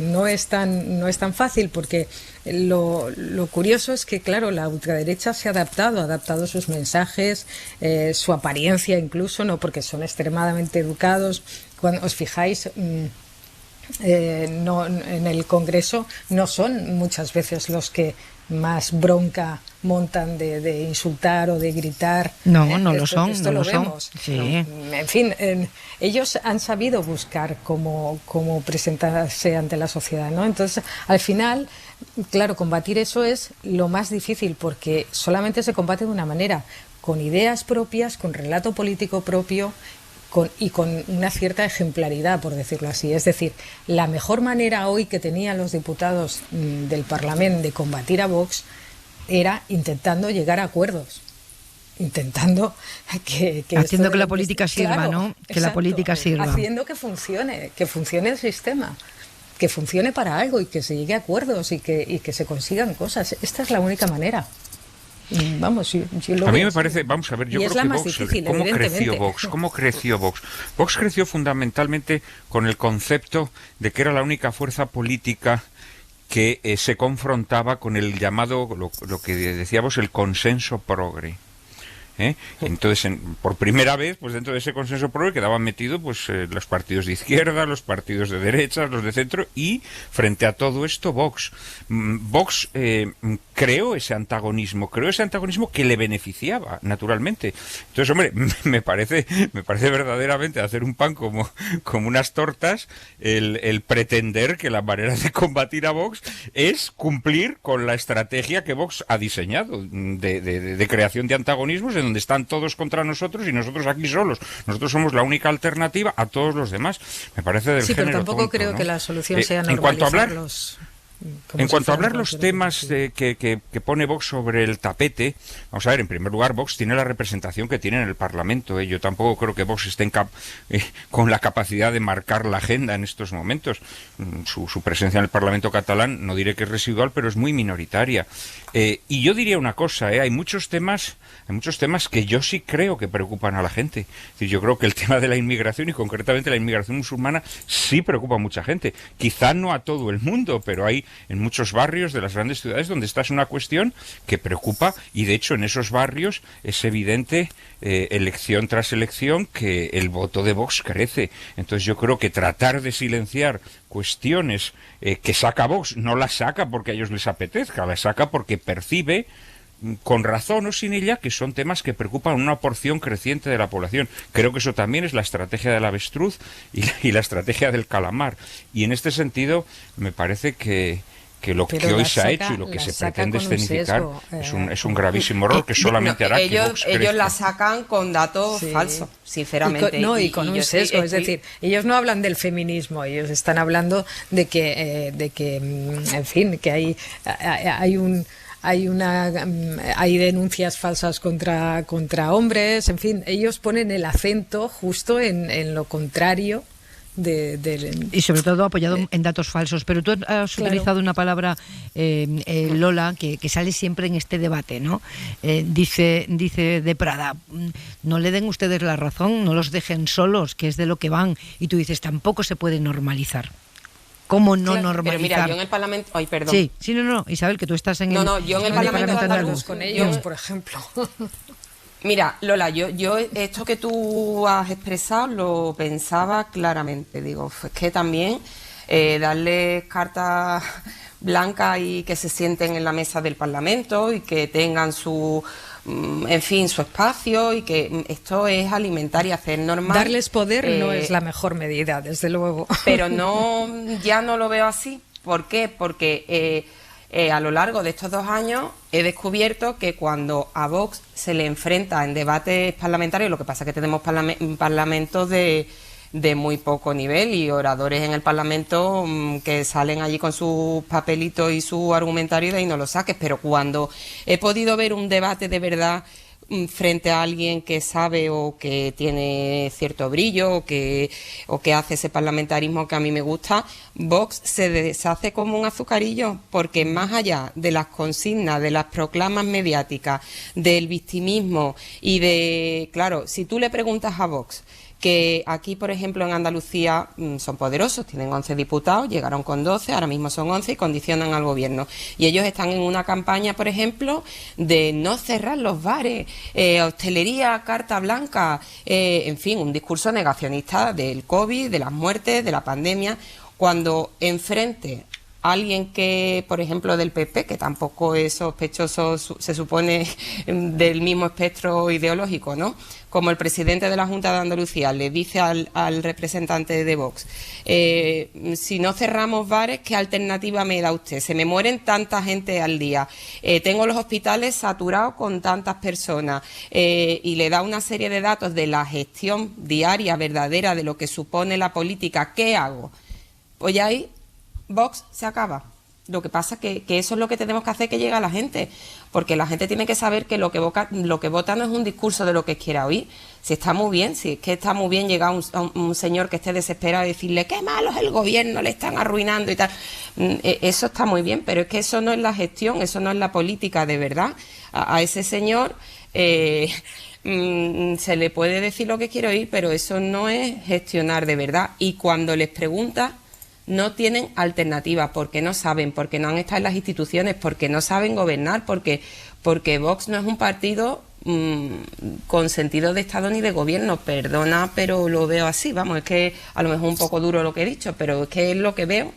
Speaker 6: no es tan fácil, porque lo curioso es que, claro, la ultraderecha se ha adaptado sus mensajes, su apariencia incluso, no, porque son extremadamente educados. Cuando os fijáis, no, en el Congreso no son muchas veces los que más bronca montan de insultar o de gritar.
Speaker 3: No lo son.
Speaker 6: Esto
Speaker 3: no
Speaker 6: lo
Speaker 3: lo
Speaker 6: vemos.
Speaker 3: son. Sí.
Speaker 6: En fin, ellos han sabido buscar cómo presentarse ante la sociedad, ¿no? Entonces, al final, claro, combatir eso es lo más difícil, porque solamente se combate de una manera, con ideas propias, con relato político propio, y con una cierta ejemplaridad, por decirlo así. Es decir, la mejor manera hoy que tenían los diputados del Parlamento de combatir a Vox era intentando llegar a acuerdos, intentando
Speaker 3: haciendo que la política sirva, claro, ¿no? Que la política sirva.
Speaker 6: Haciendo que funcione el sistema, que funcione para algo y que se llegue a acuerdos y que se consigan cosas. Esta es la única manera. Vamos, yo lo
Speaker 7: a mí
Speaker 6: veo
Speaker 7: me parece, vamos a ver, yo
Speaker 6: y
Speaker 7: creo que Vox, ¿cómo creció Vox? Vox creció fundamentalmente con el concepto de que era la única fuerza política que se confrontaba con el llamado, lo que decíamos, el consenso progre. Entonces, por primera vez, pues dentro de ese consenso progre quedaban metidos pues los partidos de izquierda, los partidos de derecha, los de centro, y frente a todo esto Vox creó ese antagonismo que le beneficiaba naturalmente. Entonces, hombre, me parece verdaderamente hacer un pan como unas tortas el pretender que la manera de combatir a Vox es cumplir con la estrategia que Vox ha diseñado de creación de antagonismos, donde están todos contra nosotros y nosotros aquí solos.Nosotros somos la única alternativa a todos los demás. Me parece del género
Speaker 6: pero tampoco
Speaker 7: tonto,
Speaker 6: creo
Speaker 7: ¿no?
Speaker 6: que la solución sea normalizarlos.
Speaker 7: En cuanto a hablar los temas que pone Vox sobre el tapete, vamos a ver, en primer lugar, Vox tiene la representación que tiene en el Parlamento. Yo tampoco creo que Vox esté con la capacidad de marcar la agenda en estos momentos. Su presencia en el Parlamento catalán, no diré que es residual, pero es muy minoritaria. Y yo diría una cosa, hay muchos temas que yo sí creo que preocupan a la gente. Es decir, yo creo que el tema de la inmigración, y concretamente la inmigración musulmana, sí preocupa a mucha gente. Quizá no a todo el mundo, pero hay en muchos barrios de las grandes ciudades donde esta es una cuestión que preocupa, y de hecho en esos barrios es evidente, elección tras elección, que el voto de Vox crece. Entonces yo creo que tratar de silenciar cuestiones que saca Vox, no las saca porque a ellos les apetezca, las saca porque percibe, con razón o sin ella, que son temas que preocupan a una porción creciente de la población. Creo que eso también es la estrategia del avestruz y la estrategia del calamar. Y en este sentido me parece que lo que hoy se ha hecho y lo que se pretende escenificar es un gravísimo error que solamente hará que Vox crezca.
Speaker 19: Ellos la sacan con datos falsos, sinceramente.
Speaker 6: Y con un sesgo, es decir, ellos no hablan del feminismo, ellos están hablando de que en fin, que hay denuncias falsas contra hombres, en fin, ellos ponen el acento justo en lo contrario.
Speaker 3: Y sobre todo apoyado en datos falsos. Pero tú has utilizado una palabra, Lola, que sale siempre en este debate, ¿no? Dice de Prada, no le den ustedes la razón, no los dejen solos, que es de lo que van. Y tú dices, tampoco se puede normalizar. ¿Cómo no normalizar?
Speaker 19: Pero mira, yo en el Parlamento... Ay, perdón.
Speaker 3: Sí, no, Isabel, que tú estás en
Speaker 19: yo en el Parlamento andaluz
Speaker 6: con ellos, por ejemplo.
Speaker 19: Mira, Lola, yo esto que tú has expresado lo pensaba claramente. Digo, es que también darle cartas blanca y que se sienten en la mesa del Parlamento y que tengan su espacio, y que esto es alimentar y hacer normal.
Speaker 6: Darles poder no es la mejor medida, desde luego.
Speaker 19: Pero ya no lo veo así. ¿Por qué? Porque a lo largo de estos 2 años he descubierto que cuando a Vox se le enfrenta en debates parlamentarios, lo que pasa es que tenemos parlamentos de muy poco nivel y oradores en el Parlamento que salen allí con sus papelitos y su argumentario y de ahí no lo saques, pero cuando he podido ver un debate de verdad frente a alguien que sabe o que tiene cierto brillo o que hace ese parlamentarismo que a mí me gusta, Vox se deshace como un azucarillo, porque más allá de las consignas, de las proclamas mediáticas, del victimismo y claro, si tú le preguntas a Vox, que aquí, por ejemplo, en Andalucía son poderosos, tienen 11 diputados, llegaron con 12, ahora mismo son 11 y condicionan al gobierno. Y ellos están en una campaña, por ejemplo, de no cerrar los bares, hostelería, carta blanca, en fin, un discurso negacionista del COVID, de las muertes, de la pandemia, cuando enfrente alguien que, por ejemplo, del PP, que tampoco es sospechoso, se supone, del mismo espectro ideológico, ¿no? Como el presidente de la Junta de Andalucía le dice al representante de Vox, si no cerramos bares, ¿qué alternativa me da usted? Se me mueren tanta gente al día, tengo los hospitales saturados con tantas personas, y le da una serie de datos de la gestión diaria verdadera de lo que supone la política. ¿Qué hago? Pues ya ahí Vox se acaba. Lo que pasa es que eso es lo que tenemos que hacer, que llegue a la gente, porque la gente tiene que saber que lo que vota no es un discurso de lo que quiera oír. Si está muy bien, si es que está muy bien llegar a un señor que esté desesperado y decirle qué malo es el gobierno, le están arruinando y tal, eso está muy bien, pero es que eso no es la gestión, eso no es la política de verdad. A ese señor se le puede decir lo que quiere oír, pero eso no es gestionar de verdad. Y cuando les preguntas, no tienen alternativa, porque no saben, porque no han estado en las instituciones, porque no saben gobernar, porque Vox no es un partido con sentido de Estado ni de gobierno. Perdona, pero lo veo así, vamos, es que a lo mejor un poco duro lo que he dicho, pero es que es lo que veo.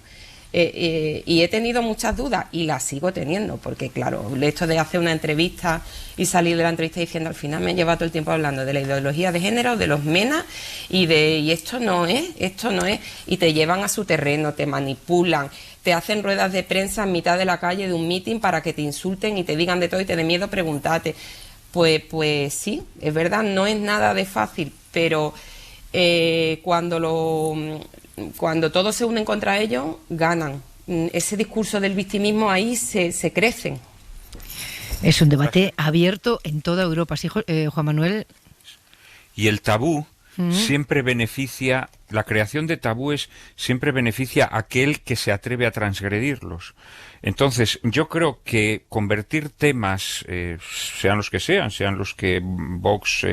Speaker 19: Y he tenido muchas dudas y las sigo teniendo, porque claro, esto de hacer una entrevista y salir de la entrevista diciendo al final me lleva todo el tiempo hablando de la ideología de género, de los MENA y esto no es, y te llevan a su terreno, te manipulan, te hacen ruedas de prensa en mitad de la calle de un meeting para que te insulten y te digan de todo y te dé miedo preguntarte. Pues sí, es verdad, no es nada de fácil, pero cuando todos se unen contra ellos, ganan. Ese discurso del victimismo ahí se crecen.
Speaker 3: Es un debate abierto en toda Europa, ¿sí, Juan Manuel?
Speaker 7: Y el tabú siempre beneficia, la creación de tabúes siempre beneficia a aquel que se atreve a transgredirlos. Entonces, yo creo que convertir temas, sean los que sean los que Vox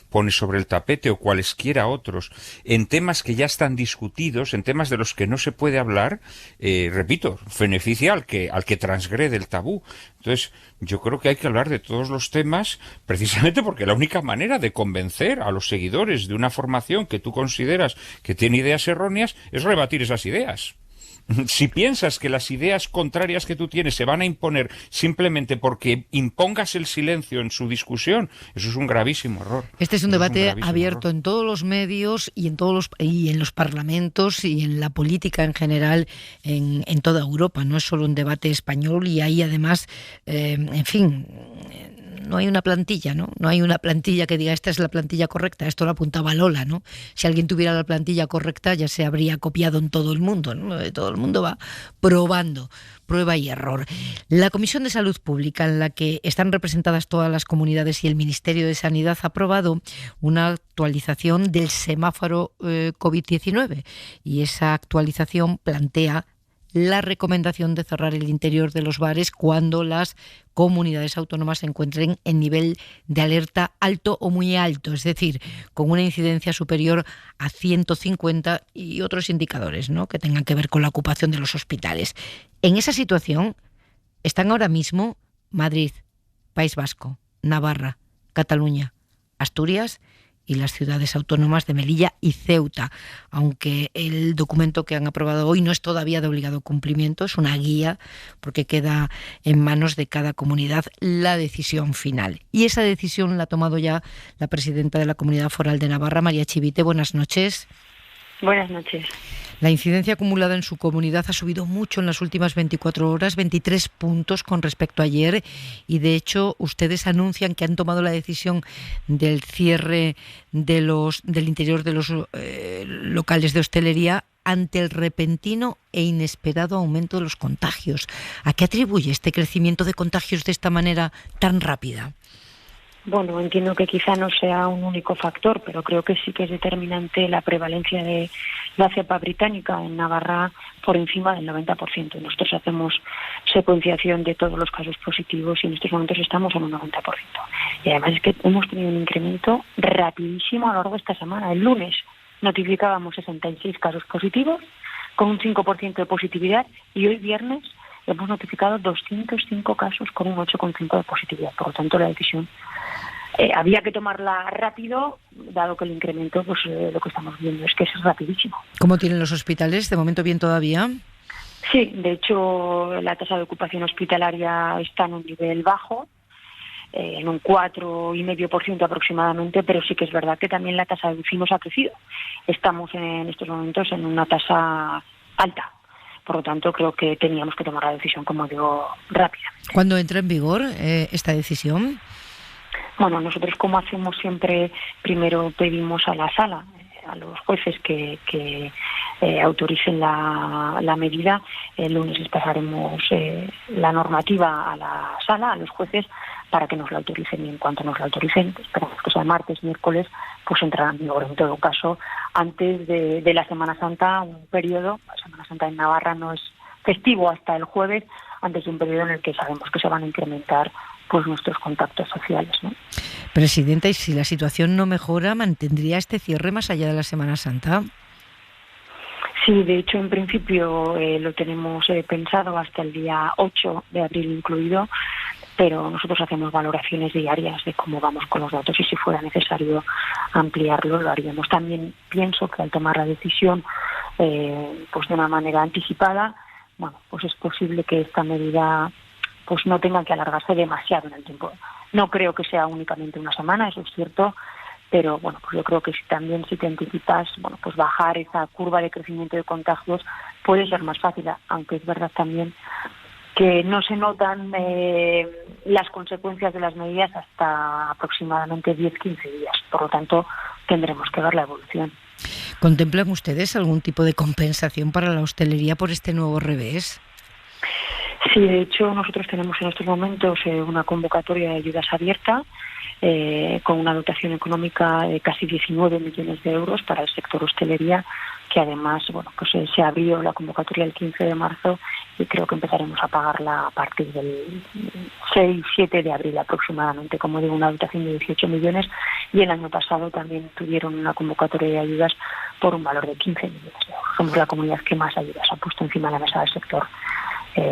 Speaker 7: pone sobre el tapete o cualesquiera otros, en temas que ya están discutidos, en temas de los que no se puede hablar, repito, beneficia al que transgrede el tabú. Entonces, yo creo que hay que hablar de todos los temas, precisamente porque la única manera de convencer a los seguidores de una formación que tú consideras que tiene ideas erróneas es rebatir esas ideas. Si piensas que las ideas contrarias que tú tienes se van a imponer simplemente porque impongas el silencio en su discusión, eso es un gravísimo error.
Speaker 3: Este es un debate abierto en todos los medios y en los parlamentos y en la política en general en toda Europa. No es solo un debate español, y hay además, en fin, no hay una plantilla, ¿no? No hay una plantilla que diga esta es la plantilla correcta. Esto lo apuntaba Lola, ¿no? Si alguien tuviera la plantilla correcta ya se habría copiado en todo el mundo, ¿no? Todo el mundo va probando, prueba y error. La Comisión de Salud Pública, en la que están representadas todas las comunidades y el Ministerio de Sanidad, ha aprobado una actualización del semáforo COVID-19, y esa actualización plantea la recomendación de cerrar el interior de los bares cuando las comunidades autónomas se encuentren en nivel de alerta alto o muy alto, es decir, con una incidencia superior a 150 y otros indicadores, ¿no?, que tengan que ver con la ocupación de los hospitales. En esa situación están ahora mismo Madrid, País Vasco, Navarra, Cataluña, Asturias y las ciudades autónomas de Melilla y Ceuta, aunque el documento que han aprobado hoy no es todavía de obligado cumplimiento, es una guía porque queda en manos de cada comunidad la decisión final. Y esa decisión la ha tomado ya la presidenta de la Comunidad Foral de Navarra, María Chivite. Buenas noches.
Speaker 1: Buenas noches.
Speaker 3: La incidencia acumulada en su comunidad ha subido mucho en las últimas 24 horas, 23 puntos con respecto a ayer, y de hecho ustedes anuncian que han tomado la decisión del cierre del interior de los locales de hostelería ante el repentino e inesperado aumento de los contagios. ¿A qué atribuye este crecimiento de contagios de esta manera tan rápida?
Speaker 1: Bueno, entiendo que quizá no sea un único factor, pero creo que sí que es determinante la prevalencia de la cepa británica en Navarra por encima del 90%. Nosotros hacemos secuenciación de todos los casos positivos y en estos momentos estamos en un 90%. Y además es que hemos tenido un incremento rapidísimo a lo largo de esta semana. El lunes notificábamos 66 casos positivos con un 5% de positividad y hoy viernes hemos notificado 205 casos con un 8,5% de positividad. Por lo tanto, la decisión había que tomarla rápido, dado que el incremento, pues lo que estamos viendo es que es rapidísimo.
Speaker 3: ¿Cómo tienen los hospitales? ¿De momento bien todavía?
Speaker 1: Sí, de hecho la tasa de ocupación hospitalaria está en un nivel bajo, en un 4,5% aproximadamente, pero sí que es verdad que también la tasa de UCI ha crecido. Estamos en estos momentos en una tasa alta. Por lo tanto, creo que teníamos que tomar la decisión, como digo, rápida.
Speaker 3: ¿Cuándo entra en vigor esta decisión?
Speaker 1: Bueno, nosotros, como hacemos siempre, primero pedimos a la sala, a los jueces que autoricen la medida. El lunes les pasaremos la normativa a la sala, a los jueces, para que nos la autoricen, y en cuanto nos la autoricen, esperamos que sea martes, miércoles, pues entrará en vigor. En todo caso, antes de la Semana Santa, un periodo, la Semana Santa en Navarra no es festivo hasta el jueves, antes de un periodo en el que sabemos que se van a incrementar pues nuestros contactos sociales, ¿no?
Speaker 3: Presidenta, ¿y si la situación no mejora, mantendría este cierre más allá de la Semana Santa?
Speaker 1: Sí, de hecho, en principio lo tenemos pensado hasta el día 8 de abril incluido, pero nosotros hacemos valoraciones diarias de cómo vamos con los datos y si fuera necesario ampliarlo, lo haríamos. También pienso que al tomar la decisión pues de una manera anticipada, bueno, pues es posible que esta medida pues no tenga que alargarse demasiado en el tiempo. No creo que sea únicamente una semana, eso es cierto, pero bueno, pues yo creo que si te anticipas, bueno, pues bajar esa curva de crecimiento de contagios puede ser más fácil, aunque es verdad también que no se notan las consecuencias de las medidas hasta aproximadamente 10-15 días. Por lo tanto, tendremos que ver la evolución.
Speaker 3: ¿Contemplan ustedes algún tipo de compensación para la hostelería por este nuevo revés?
Speaker 1: Sí, de hecho, nosotros tenemos en estos momentos una convocatoria de ayudas abierta con una dotación económica de casi 19 millones de euros para el sector hostelería, que además, bueno, pues se abrió la convocatoria el 15 de marzo y creo que empezaremos a pagarla a partir del 6-7 de abril aproximadamente, como digo, una dotación de 18 millones, y el año pasado también tuvieron una convocatoria de ayudas por un valor de 15 millones de euros. Somos la comunidad que más ayudas ha puesto encima de la mesa del sector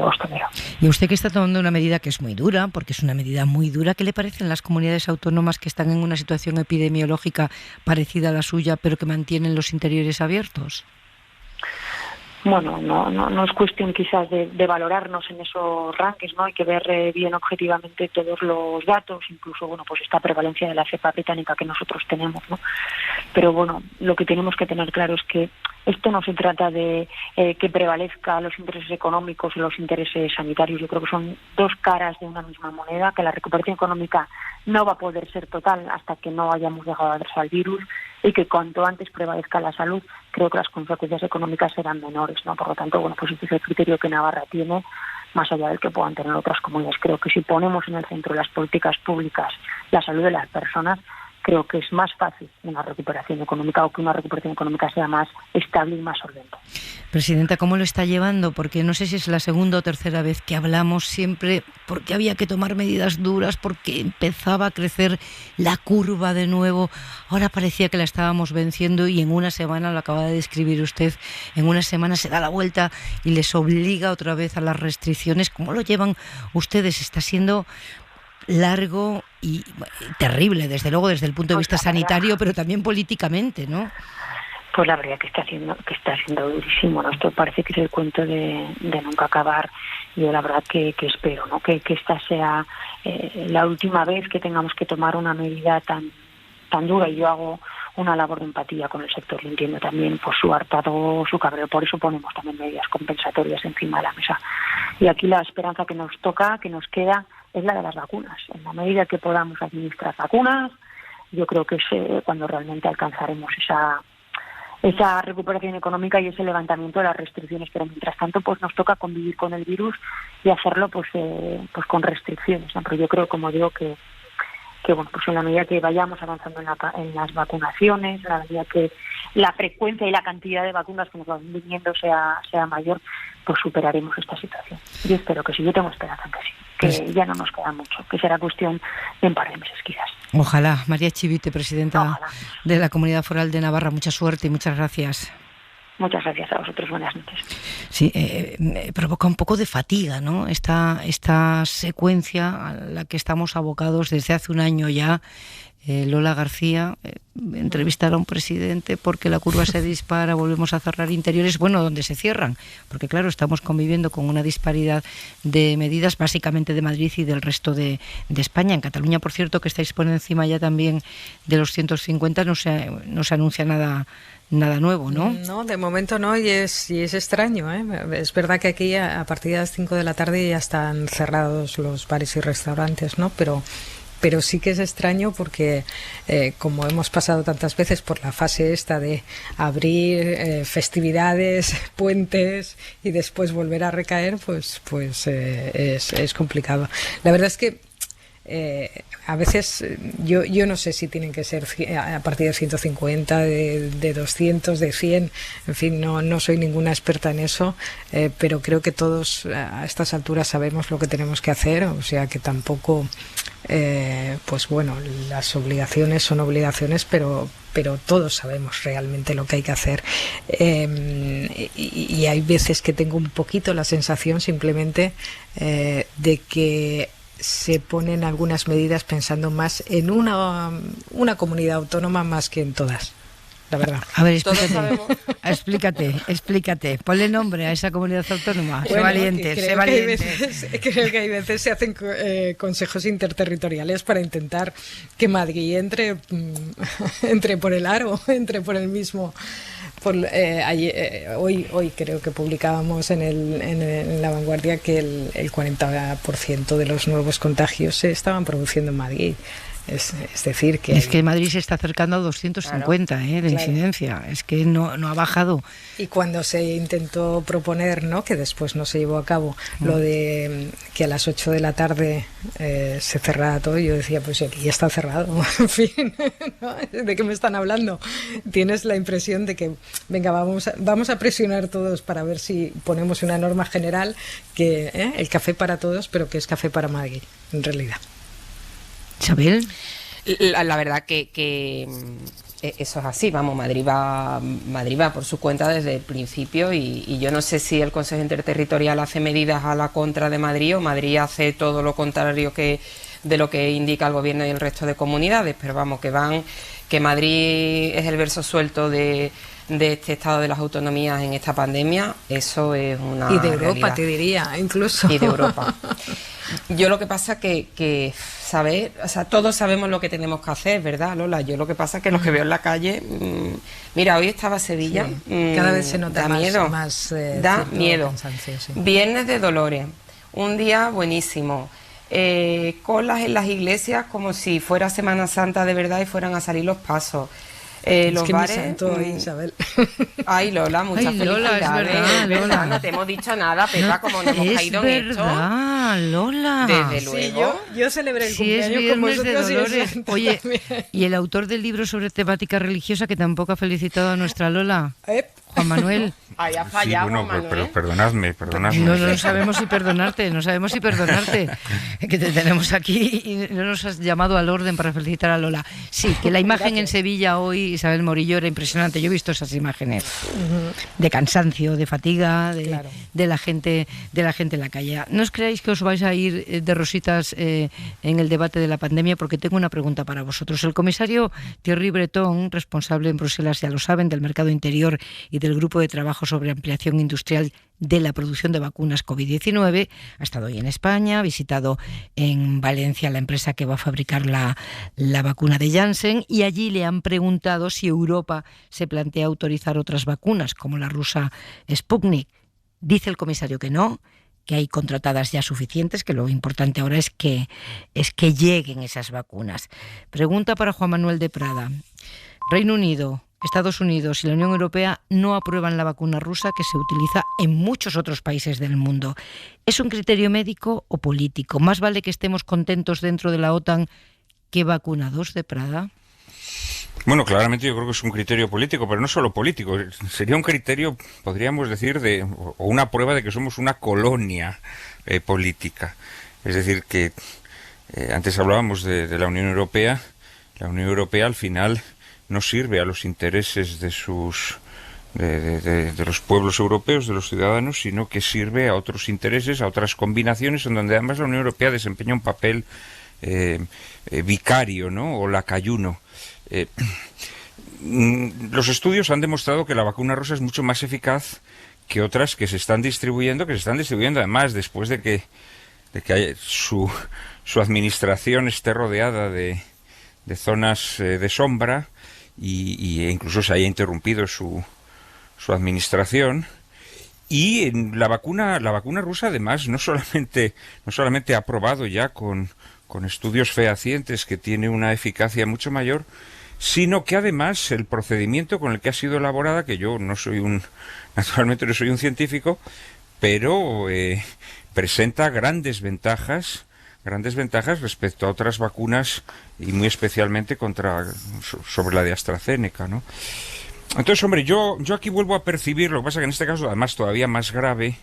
Speaker 1: hostelero.
Speaker 3: Y usted, que está tomando una medida que es muy dura, porque es una medida muy dura, ¿qué le parecen las comunidades autónomas que están en una situación epidemiológica parecida a la suya, pero que mantienen los interiores abiertos?
Speaker 1: Bueno, no es cuestión quizás de valorarnos en esos rankings, ¿no? Hay que ver bien objetivamente todos los datos, incluso, bueno, pues esta prevalencia de la cepa británica que nosotros tenemos, ¿no? Pero bueno, lo que tenemos que tener claro es que esto no se trata de que prevalezca los intereses económicos y los intereses sanitarios. Yo creo que son dos caras de una misma moneda, que la recuperación económica no va a poder ser total hasta que no hayamos dejado de al virus, y que cuanto antes prevalezca la salud, creo que las consecuencias económicas serán menores, ¿no? Por lo tanto, bueno, pues este es el criterio que Navarra tiene, más allá del que puedan tener otras comunidades. Creo que si ponemos en el centro de las políticas públicas la salud de las personas, creo que es más fácil una recuperación económica, o que una recuperación económica sea más estable y más solvente.
Speaker 3: Presidenta, ¿cómo lo está llevando? Porque no sé si es la segunda o tercera vez que hablamos, siempre porque había que tomar medidas duras, porque empezaba a crecer la curva de nuevo. Ahora parecía que la estábamos venciendo y en una semana, lo acaba de describir usted, en una semana se da la vuelta y les obliga otra vez a las restricciones. ¿Cómo lo llevan ustedes? Está siendo largo y terrible, desde luego, desde el punto de vista sanitario, pero también políticamente, ¿no?
Speaker 1: Pues la verdad que está siendo durísimo, ¿no? Esto parece que es el cuento de nunca acabar. Yo la verdad que espero, ¿no? Que esta sea la última vez que tengamos que tomar una medida tan dura, y yo hago una labor de empatía con el sector, lo entiendo también por su hartazgo, su cabreo, por eso ponemos también medidas compensatorias encima de la mesa. Y aquí la esperanza que nos toca, que nos queda, es la de las vacunas. En la medida que podamos administrar vacunas, yo creo que es cuando realmente alcanzaremos esa recuperación económica y ese levantamiento de las restricciones, pero mientras tanto pues nos toca convivir con el virus y hacerlo pues con restricciones, ¿no? Pero yo creo, como digo, que bueno, pues en la medida que vayamos avanzando en las vacunaciones, en la medida que la frecuencia y la cantidad de vacunas que nos van viniendo sea mayor, pues superaremos esta situación. Yo espero que sí, yo tengo esperanza en que sí, que ya no nos queda mucho, que será cuestión de un par de meses quizás.
Speaker 3: Ojalá. María Chivite, presidenta de la Comunidad Foral de Navarra, mucha suerte y muchas gracias.
Speaker 1: Muchas gracias a vosotros, buenas noches.
Speaker 3: Sí, provoca un poco de fatiga, ¿no? Esta secuencia a la que estamos abocados desde hace un año ya. Lola García, entrevistar a un presidente porque la curva se dispara, volvemos a cerrar interiores, bueno, donde se cierran, porque claro, estamos conviviendo con una disparidad de medidas, básicamente de Madrid y del resto de España. En Cataluña, por cierto, que estáis por encima ya también de los 150, no se anuncia nada nuevo, ¿no?
Speaker 6: No, de momento no, y es extraño, ¿eh? Es verdad que aquí a partir de las 5 de la tarde ya están cerrados los bares y restaurantes, ¿no? Pero sí que es extraño porque como hemos pasado tantas veces por la fase esta de abrir festividades, puentes y después volver a recaer, pues es complicado. La verdad es que a veces yo no sé si tienen que ser a partir de 150, de 200, de 100, en fin, no soy ninguna experta en eso, pero creo que todos a estas alturas sabemos lo que tenemos que hacer, o sea que tampoco pues bueno, las obligaciones son obligaciones, pero todos sabemos realmente lo que hay que hacer, y hay veces que tengo un poquito la sensación simplemente de que se ponen algunas medidas pensando más en una comunidad autónoma más que en todas, la verdad.
Speaker 3: A ver, explícate. Ponle nombre a esa comunidad autónoma. Bueno, sé valiente.
Speaker 6: Creo que hay veces se hacen consejos interterritoriales para intentar que Madrid entre por el aro, entre por el mismo. Hoy creo que publicábamos en La Vanguardia que el 40% de los nuevos contagios se estaban produciendo en Madrid. Es decir que...
Speaker 3: Es que Madrid se está acercando a 250, de incidencia. Es que no ha bajado.
Speaker 6: Y cuando se intentó proponer, ¿no?, que después no se llevó a cabo, lo de que a las 8 de la tarde se cerrara todo, yo decía, pues aquí ya está cerrado. En fin, ¿no? ¿De qué me están hablando? Tienes la impresión de que, venga, vamos a presionar todos para ver si ponemos una norma general que el café para todos, pero que es café para Madrid, en realidad.
Speaker 3: Isabel.
Speaker 19: La verdad que eso es así, vamos, Madrid va por su cuenta desde el principio y yo no sé si el Consejo Interterritorial hace medidas a la contra de Madrid o Madrid hace todo lo contrario de lo que indica el gobierno y el resto de comunidades, pero vamos, que Madrid es el verso suelto de este estado de las autonomías en esta pandemia, eso es una
Speaker 6: y de Europa
Speaker 19: realidad.
Speaker 6: Te diría, incluso.
Speaker 19: Y de Europa. Yo lo que pasa que ¿sabes? O sea, todos sabemos lo que tenemos que hacer, ¿verdad, Lola? Yo lo que pasa es que los que veo en la calle, mira, hoy estaba Sevilla,
Speaker 6: sí. Cada vez se nota más
Speaker 19: da miedo.
Speaker 6: Sí.
Speaker 19: Viernes de Dolores, un día buenísimo. Colas en las iglesias como si fuera Semana Santa de verdad y fueran a salir los pasos. Los
Speaker 6: que
Speaker 19: bares.
Speaker 6: Me siento hoy, Isabel.
Speaker 19: Ay, Lola, muchas felicidades.
Speaker 3: Lola, es verdad, Lola.
Speaker 19: No te hemos dicho nada, Pepa, como no hemos caído en esto.
Speaker 3: Lola.
Speaker 19: Desde luego.
Speaker 6: Sí, yo celebré el
Speaker 3: cumpleaños
Speaker 6: es
Speaker 3: con vosotros de Dolores. Oye, y el autor del libro sobre temática religiosa, que tampoco ha felicitado a nuestra Lola, Juan Manuel.
Speaker 19: Ahí ha fallado,
Speaker 7: sí, bueno,
Speaker 19: Manuel.
Speaker 7: pero perdonadme.
Speaker 3: No sabemos si perdonarte, que te tenemos aquí y no nos has llamado al orden para felicitar a Lola. Sí, que la imagen en Sevilla hoy, Isabel Morillo, era impresionante. Yo he visto esas imágenes de cansancio, de fatiga, de la gente en la calle. No os creáis que os vais a ir de rositas en el debate de la pandemia, porque tengo una pregunta para vosotros. El comisario Thierry Breton, responsable en Bruselas, ya lo saben, del mercado interior y del grupo de trabajo sobre ampliación industrial de la producción de vacunas COVID-19, ha estado hoy en España, ha visitado en Valencia la empresa que va a fabricar la vacuna de Janssen, y allí le han preguntado si Europa se plantea autorizar otras vacunas, como la rusa Sputnik. Dice el comisario que no, que hay contratadas ya suficientes, que lo importante ahora es que lleguen esas vacunas. Pregunta para Juan Manuel de Prada. Reino Unido, Estados Unidos y la Unión Europea no aprueban la vacuna rusa, que se utiliza en muchos otros países del mundo. ¿Es un criterio médico o político? ¿Más vale que estemos contentos dentro de la OTAN que vacunados, de Prada?
Speaker 7: Bueno, claramente yo creo que es un criterio político, pero no solo político. Sería un criterio, podríamos decir, o una prueba de que somos una colonia política. Es decir, que antes hablábamos de la Unión Europea. La Unión Europea al final no sirve a los intereses de los pueblos europeos, de los ciudadanos, sino que sirve a otros intereses, a otras combinaciones, en donde además la Unión Europea desempeña un papel vicario, ¿no? O lacayuno. Los estudios han demostrado que la vacuna rusa es mucho más eficaz que otras que se están distribuyendo además después de que su administración esté rodeada de zonas de sombra y incluso se haya interrumpido su administración. Y en la vacuna rusa además no solamente ha probado ya con estudios fehacientes que tiene una eficacia mucho mayor, sino que además el procedimiento con el que ha sido elaborada, que yo naturalmente no soy un científico, pero presenta grandes ventajas respecto a otras vacunas, y muy especialmente sobre la de AstraZeneca, ¿no? Entonces, hombre, yo aquí vuelvo a percibir, lo que pasa que en este caso además todavía más grave,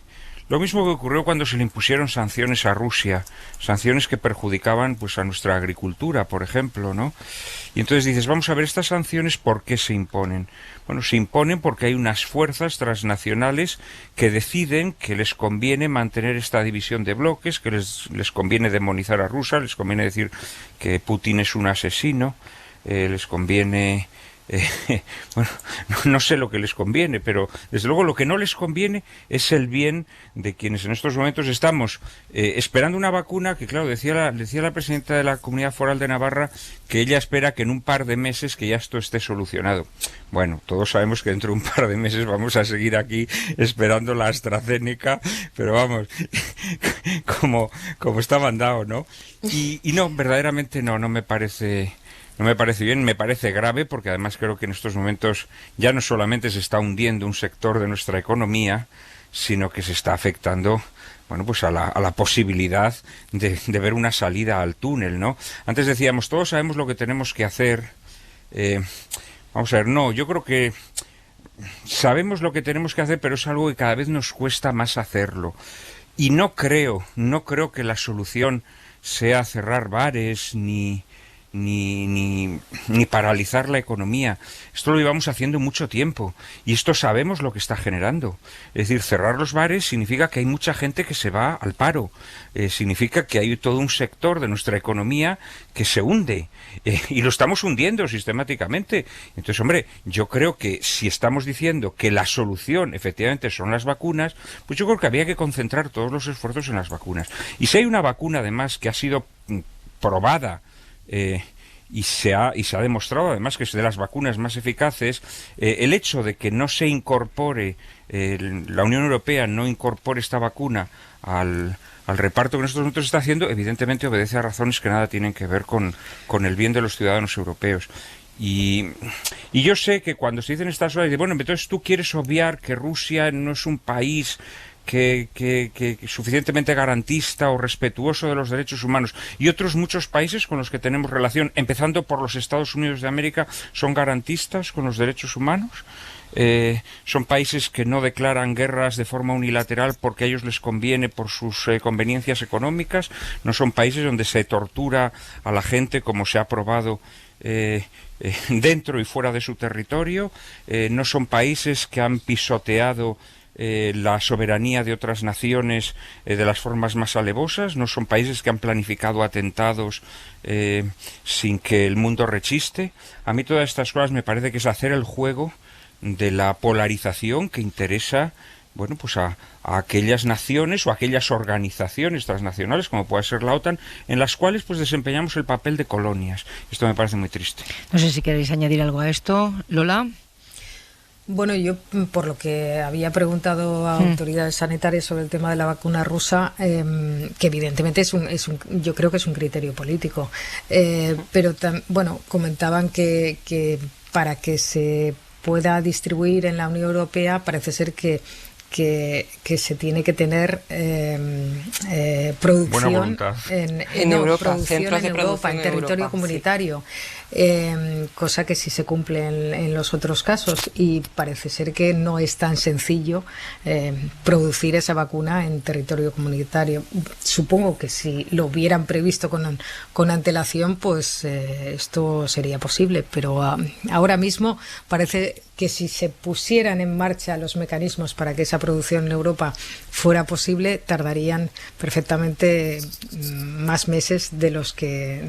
Speaker 7: lo mismo que ocurrió cuando se le impusieron sanciones a Rusia, sanciones que perjudicaban pues a nuestra agricultura, por ejemplo, ¿no? Y entonces dices, vamos a ver, estas sanciones, ¿por qué se imponen? Bueno, se imponen porque hay unas fuerzas transnacionales que deciden que les conviene mantener esta división de bloques, que les conviene demonizar a Rusia, les conviene decir que Putin es un asesino, les conviene... bueno, no sé lo que les conviene, pero desde luego lo que no les conviene es el bien de quienes en estos momentos estamos esperando una vacuna que, claro, decía la presidenta de la Comunidad Foral de Navarra que ella espera que en un par de meses que ya esto esté solucionado. Bueno, todos sabemos que dentro de un par de meses vamos a seguir aquí esperando la AstraZeneca, pero vamos, como está mandado, ¿no? Y no, verdaderamente no me parece... No me parece bien, me parece grave, porque además creo que en estos momentos ya no solamente se está hundiendo un sector de nuestra economía, sino que se está afectando, bueno, pues a la posibilidad de ver una salida al túnel, ¿no? Antes decíamos, todos sabemos lo que tenemos que hacer. Vamos a ver, no, yo creo que sabemos lo que tenemos que hacer, pero es algo que cada vez nos cuesta más hacerlo. Y no creo que la solución sea cerrar bares ni paralizar la economía. Esto lo llevamos haciendo mucho tiempo y esto sabemos lo que está generando. Es decir, cerrar los bares significa que hay mucha gente que se va al paro, significa que hay todo un sector de nuestra economía que se hunde y lo estamos hundiendo sistemáticamente. Entonces, hombre, yo creo que si estamos diciendo que la solución efectivamente son las vacunas, pues yo creo que había que concentrar todos los esfuerzos en las vacunas. Y si hay una vacuna además que ha sido probada y se ha demostrado además que es de las vacunas más eficaces, el hecho de que no se incorpore, la Unión Europea no incorpore esta vacuna al reparto que en estos momentos está haciendo, evidentemente obedece a razones que nada tienen que ver con el bien de los ciudadanos europeos. Y yo sé que cuando se dicen estas cosas, bueno, entonces tú quieres obviar que Rusia no es un país que suficientemente garantista o respetuoso de los derechos humanos, y otros muchos países con los que tenemos relación, empezando por los Estados Unidos de América, son garantistas con los derechos humanos. son países que no declaran guerras de forma unilateral porque a ellos les conviene por sus conveniencias económicas, no son países donde se tortura a la gente como se ha probado dentro y fuera de su territorio, no son países que han pisoteado la soberanía de otras naciones de las formas más alevosas, no son países que han planificado atentados sin que el mundo rechiste. A mí todas estas cosas me parece que es hacer el juego de la polarización que interesa, bueno, pues a aquellas naciones o a aquellas organizaciones transnacionales, como puede ser la OTAN, en las cuales pues desempeñamos el papel de colonias. Esto me parece muy triste.
Speaker 3: No sé si queréis añadir algo a esto, Lola.
Speaker 6: Bueno, yo por lo que había preguntado a autoridades sanitarias sobre el tema de la vacuna rusa, que evidentemente yo creo que es un criterio político, pero bueno, comentaban que para que se pueda distribuir en la Unión Europea parece ser que se tiene que tener producción en Europa, producción en Europa, en territorio comunitario, cosa que sí se cumple en los otros casos, y parece ser que no es tan sencillo producir esa vacuna en territorio comunitario. Supongo que si lo hubieran previsto con antelación, pues esto sería posible, pero ahora mismo parece que si se pusieran en marcha los mecanismos para que esa producción en Europa fuera posible, tardarían perfectamente más meses de los que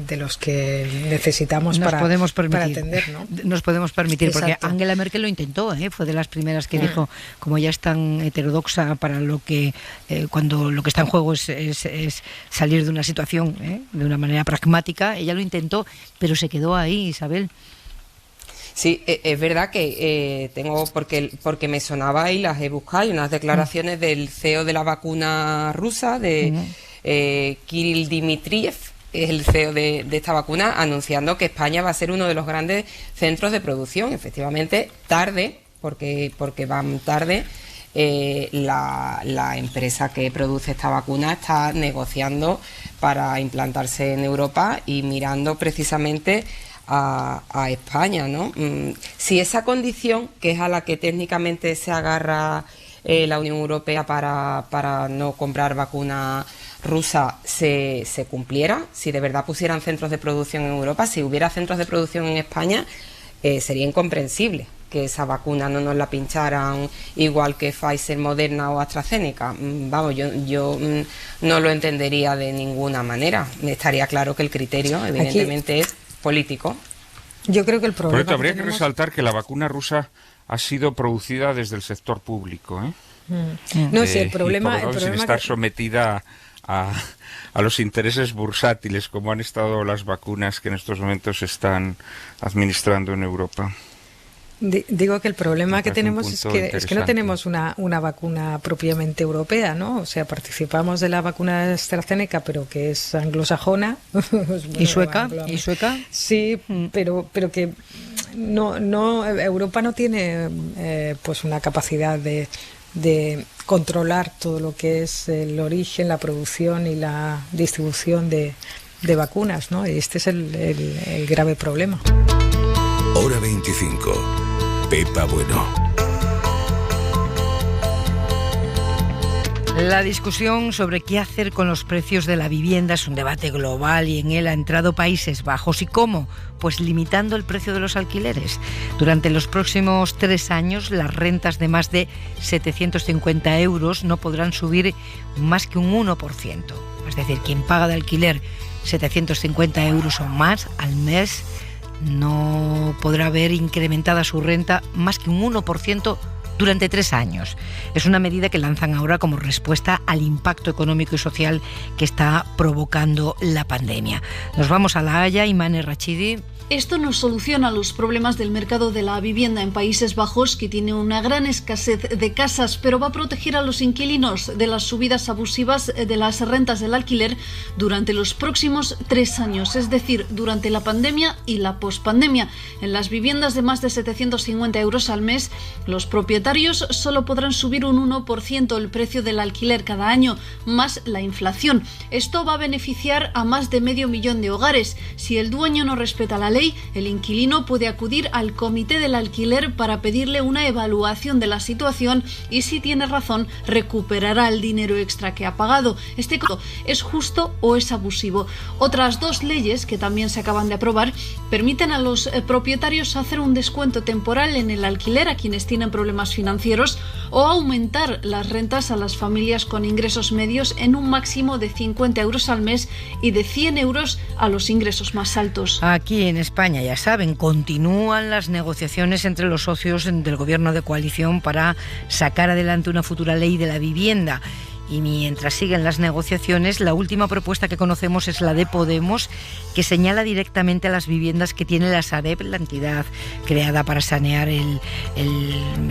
Speaker 6: necesitamos para atender, ¿no?
Speaker 3: Nos podemos permitir.
Speaker 6: Exacto.
Speaker 3: Porque Angela Merkel lo intentó, fue de las primeras que dijo, como ya es tan heterodoxa para lo que cuando lo que está en juego es salir de una situación de una manera pragmática, ella lo intentó, pero se quedó ahí, Isabel.
Speaker 19: Sí, es verdad que tengo, porque me sonaba y las he buscado, hay unas declaraciones del CEO de la vacuna rusa, de Kirill Dmitriev, es el CEO de esta vacuna, anunciando que España va a ser uno de los grandes centros de producción. Efectivamente, tarde, porque van tarde. La empresa que produce esta vacuna está negociando para implantarse en Europa y mirando precisamente a España, ¿no? Si esa condición, que es a la que técnicamente se agarra la Unión Europea para no comprar vacuna rusa, se cumpliera, si de verdad pusieran centros de producción en Europa, si hubiera centros de producción en España, sería incomprensible que esa vacuna no nos la pincharan igual que Pfizer, Moderna o AstraZeneca. Vamos, yo no lo entendería de ninguna manera. Estaría claro que el criterio, evidentemente, es político.
Speaker 6: Yo creo que el problema...
Speaker 7: Por esto habría que resaltar que la vacuna rusa ha sido producida desde el sector público.
Speaker 6: No, sí, el problema...
Speaker 7: sin estar sometida a los intereses bursátiles, como han estado las vacunas que en estos momentos se están administrando en Europa.
Speaker 6: Digo que el problema que tenemos es que no tenemos una vacuna propiamente europea, ¿no? O sea, participamos de la vacuna de AstraZeneca, pero que es anglosajona.
Speaker 3: ¿Y sueca?
Speaker 6: Sí, pero que no Europa no tiene pues una capacidad de controlar todo lo que es el origen, la producción y la distribución de vacunas, ¿no? Y este es el grave problema.
Speaker 5: Hora 25. Pepa Bueno.
Speaker 3: La discusión sobre qué hacer con los precios de la vivienda es un debate global y en él ha entrado Países Bajos. ¿Y cómo? Pues limitando el precio de los alquileres. Durante los próximos 3 años, las rentas de más de 750 euros no podrán subir más que un 1%. Es decir, quien paga de alquiler 750 euros o más al mes no podrá ver incrementada su renta más que un 1% durante 3 años. Es una medida que lanzan ahora como respuesta al impacto económico y social que está provocando la pandemia. Nos vamos a La Haya, Imane Rachidi.
Speaker 9: Esto no soluciona los problemas del mercado de la vivienda en Países Bajos, que tiene una gran escasez de casas, pero va a proteger a los inquilinos de las subidas abusivas de las rentas del alquiler durante los próximos 3 años, es decir, durante la pandemia y la pospandemia. En las viviendas de más de 750 euros al mes, los propietarios propietarios solo podrán subir un 1% el precio del alquiler cada año, más la inflación. Esto va a beneficiar a más de 500.000 de hogares. Si el dueño no respeta la ley, el inquilino puede acudir al comité del alquiler para pedirle una evaluación de la situación y, si tiene razón, recuperará el dinero extra que ha pagado. Este ¿es justo o es abusivo? Otras dos leyes que también se acaban de aprobar permiten a los propietarios hacer un descuento temporal en el alquiler a quienes tienen problemas financieros o aumentar las rentas a las familias con ingresos medios en un máximo de 50 euros al mes y de 100 euros a los ingresos más altos.
Speaker 3: Aquí en España, ya saben, continúan las negociaciones entre los socios del gobierno de coalición para sacar adelante una futura ley de la vivienda. Y mientras siguen las negociaciones, la última propuesta que conocemos es la de Podemos, que señala directamente a las viviendas que tiene la Sareb, la entidad creada para sanear el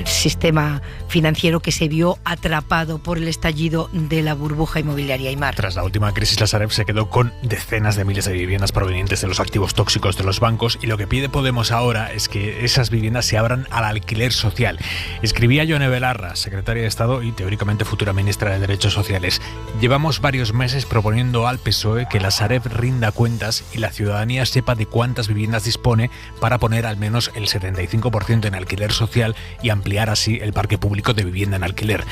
Speaker 3: sistema financiero que se vio atrapado por el estallido de la burbuja inmobiliaria. Aymar.
Speaker 8: Tras la última crisis, la Sareb se quedó con decenas de miles de viviendas provenientes de los activos tóxicos de los bancos, y lo que pide Podemos ahora es que esas viviendas se abran al alquiler social. Escribía Yone Belarra, secretaria de Estado y teóricamente futura ministra de Derechos Sociales. Llevamos varios meses proponiendo al PSOE que la Sareb rinda cuentas y la ciudadanía sepa de cuántas viviendas dispone para poner al menos el 75% en alquiler social y ampliar así el parque público de vivienda en alquiler.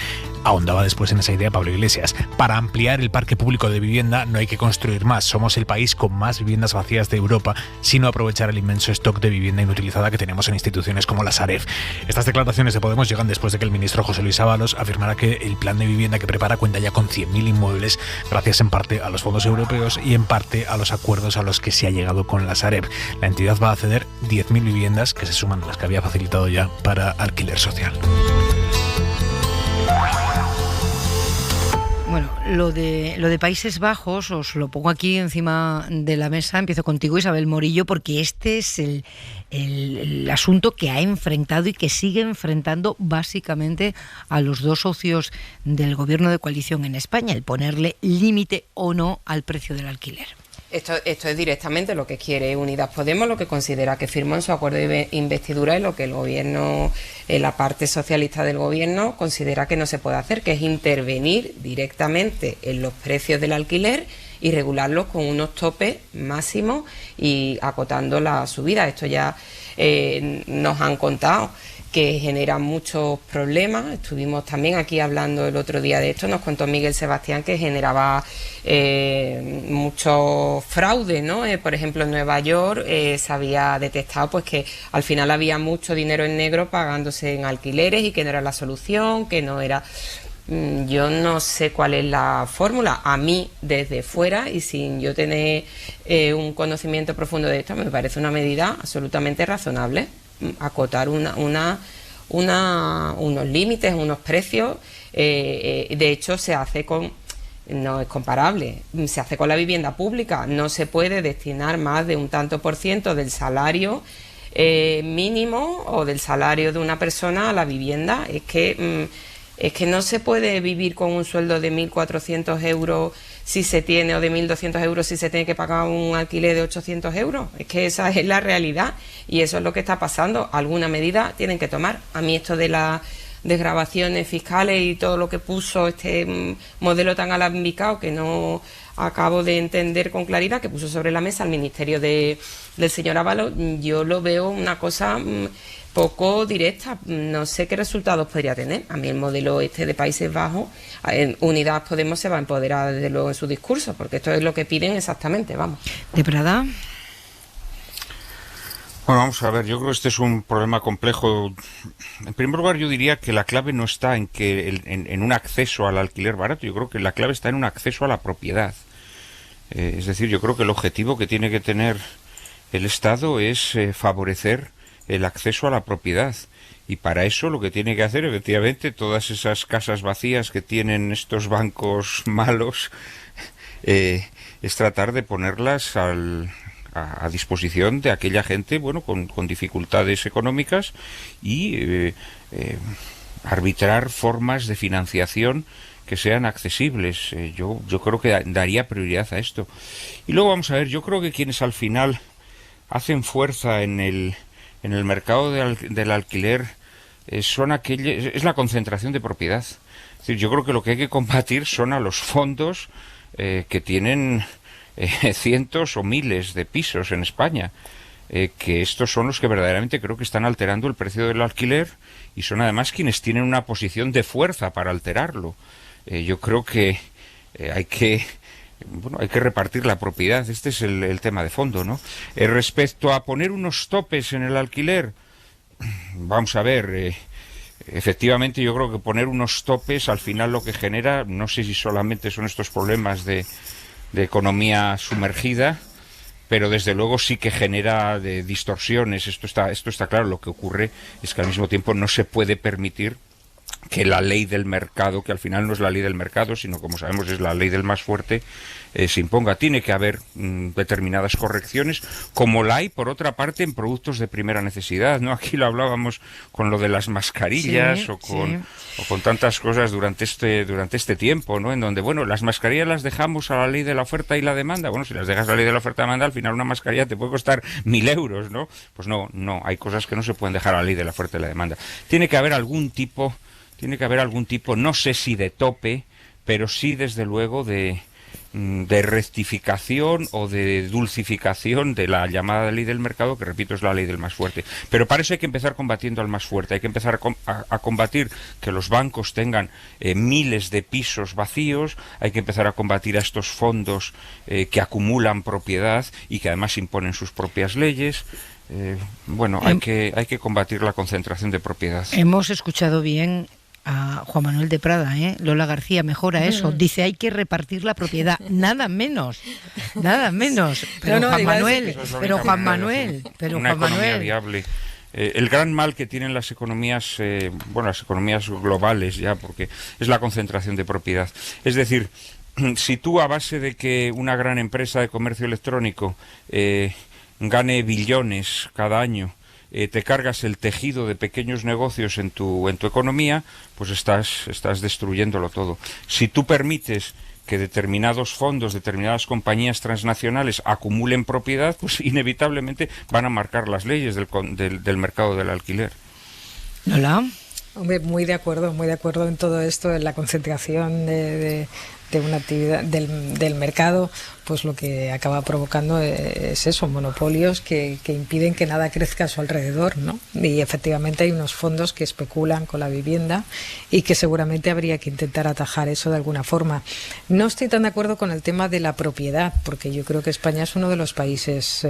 Speaker 8: Ahondaba después en esa idea Pablo Iglesias. Para ampliar el parque público de vivienda no hay que construir más. Somos el país con más viviendas vacías de Europa, sino aprovechar el inmenso stock de vivienda inutilizada que tenemos en instituciones como la Sareb. Estas declaraciones de Podemos llegan después de que el ministro José Luis Ábalos afirmara que el plan de vivienda que prepara cuenta ya con 100.000 inmuebles, gracias en parte a los fondos europeos y en parte a los acuerdos a los que se ha llegado con la Sareb. La entidad va a ceder 10.000 viviendas, que se suman a las que había facilitado ya para alquiler social.
Speaker 3: Bueno, lo de Países Bajos os lo pongo aquí encima de la mesa. Empiezo contigo, Isabel Morillo, porque este es el asunto que ha enfrentado y que sigue enfrentando básicamente a los dos socios del gobierno de coalición en España, el ponerle límite o no al precio del alquiler.
Speaker 19: Esto es directamente lo que quiere Unidas Podemos, lo que considera que firmó en su acuerdo de investidura y lo que el gobierno, la parte socialista del gobierno, considera que no se puede hacer, que es intervenir directamente en los precios del alquiler y regularlos con unos topes máximos y acotando la subida. Esto ya nos han contado que genera muchos problemas. Estuvimos también aquí hablando el otro día de esto, nos contó Miguel Sebastián que generaba mucho fraude, ¿no? Por ejemplo, en Nueva York se había detectado pues que al final había mucho dinero en negro pagándose en alquileres y que no era la solución, que no era... Yo no sé cuál es la fórmula. A mí, desde fuera y sin yo tener un conocimiento profundo de esto, me parece una medida absolutamente razonable. Acotar unos límites, unos precios. De hecho, se hace no es comparable, se hace con la vivienda pública. No se puede destinar más de un tanto por ciento del salario mínimo o del salario de una persona a la vivienda. Es que no se puede vivir con un sueldo de 1.400 euros si se tiene, o de 1.200 euros si se tiene que pagar un alquiler de 800 euros. Es que esa es la realidad y eso es lo que está pasando. Alguna medida tienen que tomar. A mí esto de las desgravaciones fiscales y todo lo que puso este modelo tan alambicado que no acabo de entender con claridad, que puso sobre la mesa el ministerio del señor Ábalos, yo lo veo una cosa poco directa. No sé qué resultados podría tener. A mí el modelo de Países Bajos, en Unidas Podemos se va a empoderar desde luego en su discurso, porque esto es lo que piden exactamente, vamos.
Speaker 3: ¿De Prada?
Speaker 7: Bueno, vamos a ver, yo creo que este es un problema complejo. En primer lugar, yo diría que la clave no está en un acceso al alquiler barato, yo creo que la clave está en un acceso a la propiedad. Es decir, yo creo que el objetivo que tiene que tener el Estado es favorecer el acceso a la propiedad. Y para eso lo que tiene que hacer, efectivamente, todas esas casas vacías que tienen estos bancos malos, es tratar de ponerlas a disposición de aquella gente, bueno, con dificultades económicas y arbitrar formas de financiación que sean accesibles. Yo creo que daría prioridad a esto. Y luego vamos a ver, yo creo que quienes al final hacen fuerza en el mercado del alquiler es la concentración de propiedad. Es decir, yo creo que lo que hay que combatir son a los fondos que tienen cientos o miles de pisos en España, que estos son los que verdaderamente creo que están alterando el precio del alquiler y son además quienes tienen una posición de fuerza para alterarlo. Yo creo que hay que repartir la propiedad. Este es el tema de fondo, ¿no? Respecto a poner unos topes en el alquiler, vamos a ver, efectivamente yo creo que poner unos topes al final lo que genera, no sé si solamente son estos problemas de economía sumergida, pero desde luego sí que genera distorsiones. Esto está claro. Lo que ocurre es que al mismo tiempo no se puede permitir que la ley del mercado, que al final no es la ley del mercado, sino como sabemos es la ley del más fuerte, se imponga. Tiene que haber determinadas correcciones, como la hay por otra parte en productos de primera necesidad, ¿no? Aquí lo hablábamos con lo de las mascarillas o con tantas cosas durante este tiempo, ¿no? En donde, bueno, las mascarillas las dejamos a la ley de la oferta y la demanda. Bueno, si las dejas a la ley de la oferta y la demanda, al final una mascarilla te puede costar 1.000 euros, ¿no? Pues no, hay cosas que no se pueden dejar a la ley de la oferta y la demanda. Tiene que haber algún tipo, no sé si de tope, pero sí desde luego de rectificación o de dulcificación de la llamada ley del mercado, que repito es la ley del más fuerte. Pero para eso hay que empezar combatiendo al más fuerte, hay que empezar a combatir que los bancos tengan miles de pisos vacíos, hay que empezar a combatir a estos fondos que acumulan propiedad y que además imponen sus propias leyes. Hay que combatir la concentración de propiedad.
Speaker 3: Hemos escuchado bien a Juan Manuel de Prada, Lola García mejora eso, dice hay que repartir la propiedad, nada menos, pero Juan Manuel,
Speaker 7: economía viable. El gran mal que tienen las economías, las economías globales ya, porque es la concentración de propiedad. Es decir, si tú a base de que una gran empresa de comercio electrónico gane billones cada año, te cargas el tejido de pequeños negocios en tu economía, pues estás destruyéndolo todo. Si tú permites que determinados fondos, determinadas compañías transnacionales acumulen propiedad, pues inevitablemente van a marcar las leyes del mercado del alquiler.
Speaker 3: ¿Hola?
Speaker 6: Hombre, muy de acuerdo en todo esto, en la concentración de una actividad del mercado, pues lo que acaba provocando es eso, monopolios que impiden que nada crezca a su alrededor, ¿no? Y efectivamente hay unos fondos que especulan con la vivienda y que seguramente habría que intentar atajar eso de alguna forma. No estoy tan de acuerdo con el tema de la propiedad, porque yo creo que España es uno de los países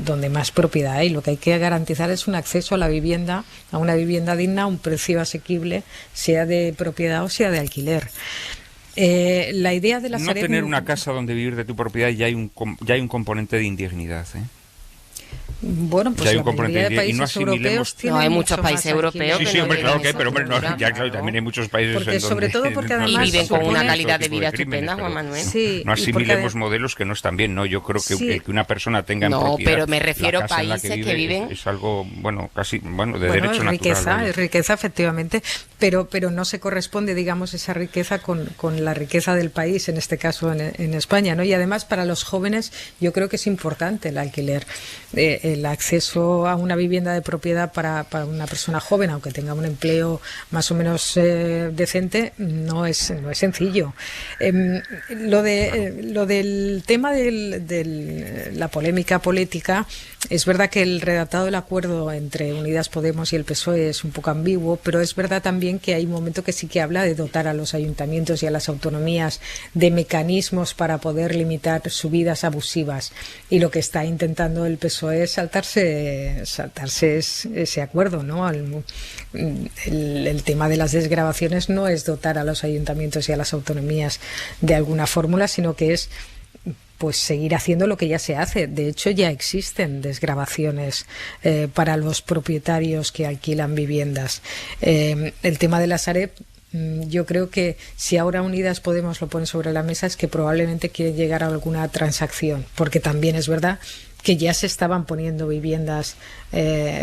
Speaker 6: donde más propiedad hay. Lo que hay que garantizar es un acceso a la vivienda, a una vivienda digna, a un precio asequible, sea de propiedad o sea de alquiler. La idea de la
Speaker 7: no Sareb... tener una casa donde vivir de tu propiedad ya hay un componente de indignidad,
Speaker 6: Bueno, pues
Speaker 7: hay
Speaker 6: la mayoría de países europeos tienen
Speaker 19: hay muchos países europeos
Speaker 7: que hombre, claro que hay, pero hombre, también hay muchos países
Speaker 6: porque, sobre todo porque además
Speaker 19: y viven con una calidad de vida estupenda, Juan Manuel.
Speaker 7: Sí, no asimilemos modelos que no están bien, ¿no? Yo creo que que una persona tenga en propiedad,
Speaker 19: pero me refiero a países que viven
Speaker 7: es algo, de derecho natural.
Speaker 6: Es riqueza, efectivamente, pero no se corresponde, digamos, esa riqueza con la riqueza del país, en este caso en España, ¿no? Y además para los jóvenes yo creo que es importante el alquiler. El acceso a una vivienda de propiedad para una persona joven, aunque tenga un empleo más o menos decente, no es sencillo. Lo del tema de la polémica política, es verdad que el redactado del acuerdo entre Unidas Podemos y el PSOE es un poco ambiguo, pero es verdad también que hay un momento que sí que habla de dotar a los ayuntamientos y a las autonomías de mecanismos para poder limitar subidas abusivas, y lo que está intentando el PSOE es saltarse ese acuerdo, ¿no? El tema de las desgravaciones no es dotar a los ayuntamientos y a las autonomías de alguna fórmula, sino que es pues seguir haciendo lo que ya se hace. De hecho, ya existen desgravaciones para los propietarios que alquilan viviendas. El tema de la Sareb, yo creo que si ahora Unidas Podemos lo pone sobre la mesa es que probablemente quiere llegar a alguna transacción, porque también es verdad que ya se estaban poniendo viviendas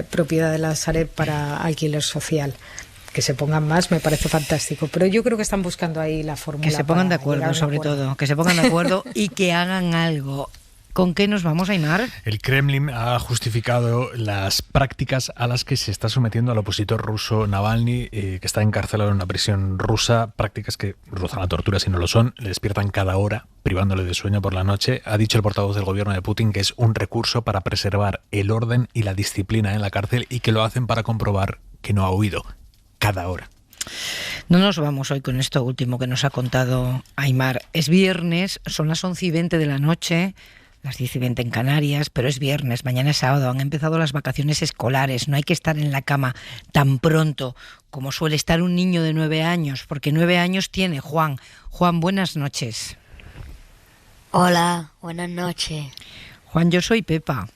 Speaker 6: propiedad de la Sareb para alquiler social. Que se pongan más me parece fantástico, pero yo creo que están buscando ahí la fórmula.
Speaker 3: Que se pongan de acuerdo, sobre todo, que se pongan de acuerdo y que hagan algo. ¿Con qué nos vamos, Aimar?
Speaker 8: El Kremlin ha justificado las prácticas a las que se está sometiendo al opositor ruso Navalny, que está encarcelado en una prisión rusa, prácticas que rozan la tortura si no lo son, le despiertan cada hora, privándole de sueño por la noche. Ha dicho el portavoz del gobierno de Putin que es un recurso para preservar el orden y la disciplina en la cárcel y que lo hacen para comprobar que no ha huido cada hora.
Speaker 3: No nos vamos hoy con esto último que nos ha contado Aimar. Es viernes, son las 11:20 de la noche, las 10:20 en Canarias, pero es viernes, mañana es sábado, han empezado las vacaciones escolares, no hay que estar en la cama tan pronto como suele estar un niño de 9 años, porque 9 años tiene Juan. Juan, buenas noches.
Speaker 10: Hola, buenas noches.
Speaker 3: Juan, yo soy Pepa.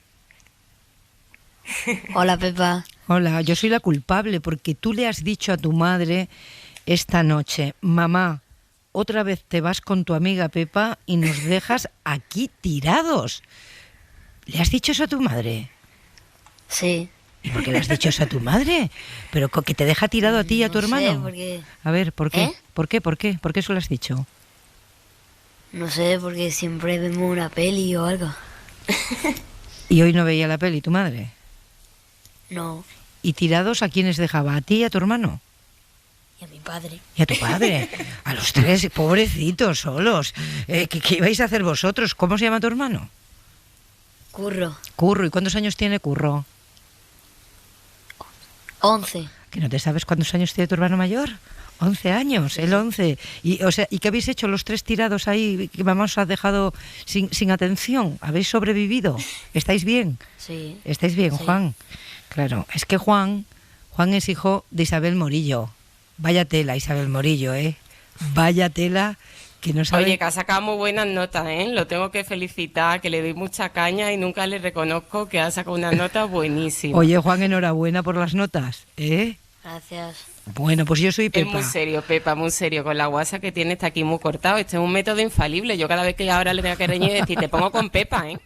Speaker 10: Hola, Pepa.
Speaker 3: Hola, yo soy la culpable porque tú le has dicho a tu madre esta noche, mamá, otra vez te vas con tu amiga Pepa y nos dejas aquí tirados. ¿Le has dicho eso a tu madre?
Speaker 10: Sí.
Speaker 3: ¿Y por qué le has dicho eso a tu madre? ¿Pero que te deja tirado a ti y a tu hermano?
Speaker 10: No sé, porque...
Speaker 3: A ver, ¿por qué?
Speaker 10: ¿Eh?
Speaker 3: ¿Por qué? ¿Por qué? ¿Por qué eso lo has dicho?
Speaker 10: No sé, porque siempre vemos una peli o algo.
Speaker 3: ¿Y hoy no veía la peli tu madre?
Speaker 10: No.
Speaker 3: ¿Y tirados a quiénes dejaba? ¿A ti y a tu hermano?
Speaker 10: Y a mi padre.
Speaker 3: ¿Y a tu padre? A los tres, pobrecitos, solos. ¿Qué ibais a hacer vosotros? ¿Cómo se llama tu hermano?
Speaker 10: Curro.
Speaker 3: Curro. ¿Y cuántos años tiene Curro?
Speaker 10: 11.
Speaker 3: ¿Que no te sabes cuántos años tiene tu hermano mayor? 11 años, el 11. ¿Y qué habéis hecho los tres tirados ahí que mamá os ha dejado sin atención? ¿Habéis sobrevivido? ¿Estáis bien?
Speaker 10: Sí.
Speaker 3: ¿Estáis bien,
Speaker 10: sí.
Speaker 3: Juan? Claro, es que Juan es hijo de Isabel Morillo. Vaya tela, Isabel Morillo, ¿eh? Vaya tela que no sabe...
Speaker 19: Oye, que ha sacado muy buenas notas, ¿eh? Lo tengo que felicitar, que le doy mucha caña y nunca le reconozco que ha sacado unas notas buenísimas.
Speaker 3: Oye, Juan, enhorabuena por las notas, ¿eh?
Speaker 10: Gracias.
Speaker 3: Bueno, pues yo soy Pepa.
Speaker 19: Es muy serio, Pepa, muy serio. Con la guasa que tiene está aquí muy cortado. Este es un método infalible. Yo cada vez que ahora le tengo que reñir decir, te pongo con Pepa, ¿eh?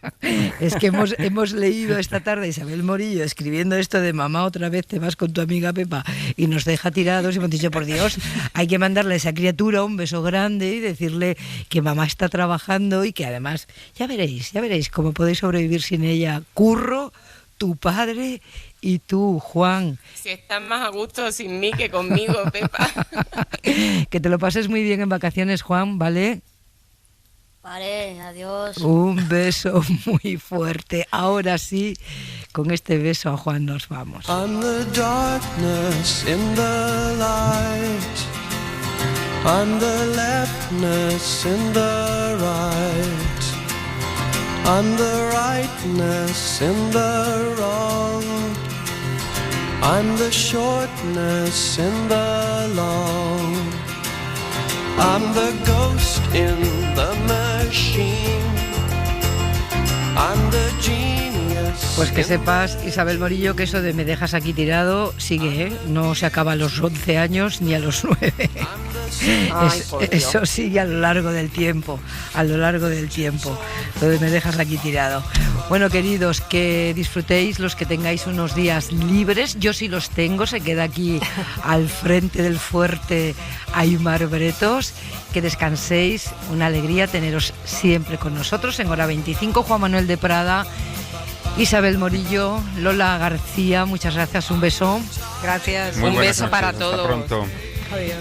Speaker 3: Es que hemos leído esta tarde a Isabel Morillo escribiendo esto de mamá, otra vez te vas con tu amiga Pepa y nos deja tirados y hemos dicho, por Dios, hay que mandarle a esa criatura un beso grande y decirle que mamá está trabajando y que además, ya veréis cómo podéis sobrevivir sin ella. Curro, tu padre y tú, Juan.
Speaker 19: Si estás más a gusto sin mí que conmigo, Pepa.
Speaker 3: Que te lo pases muy bien en vacaciones, Juan, ¿vale?
Speaker 10: Vale, adiós.
Speaker 3: Un beso muy fuerte. Ahora sí, con este beso a Juan nos vamos.
Speaker 16: On the darkness in the light, on the leftness in the right, on the rightness in the wrong, I'm the shortness in the long, I'm the ghost in the machine, I'm the genius.
Speaker 3: Pues que sepas, Isabel Morillo, que eso de me dejas aquí tirado sigue, ¿eh? No se acaba a los 11 años ni a los 9.
Speaker 19: Ay,
Speaker 3: eso sigue a lo largo del tiempo, lo de me dejas aquí tirado. Bueno, queridos, que disfrutéis los que tengáis unos días libres. Yo sí los tengo, se queda aquí al frente del fuerte Aimar Bretos. Que descanséis, una alegría teneros siempre con nosotros en Hora 25. Juan Manuel de Prada, Isabel Morillo, Lola García, muchas gracias, un beso.
Speaker 19: Gracias,
Speaker 7: Muy
Speaker 19: un beso
Speaker 7: noches,
Speaker 19: para
Speaker 7: hasta
Speaker 19: todos.
Speaker 7: Pronto.
Speaker 19: Adiós.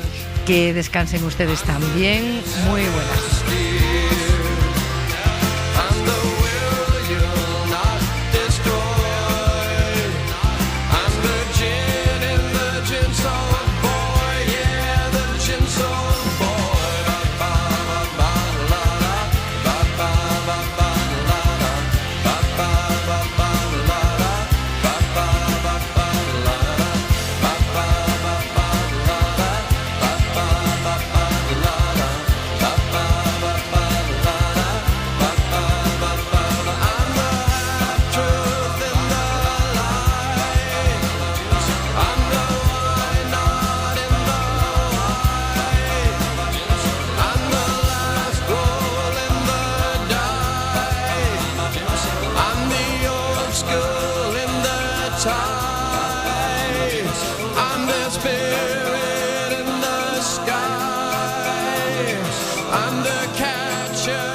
Speaker 3: Que descansen ustedes también. Muy buenas noches.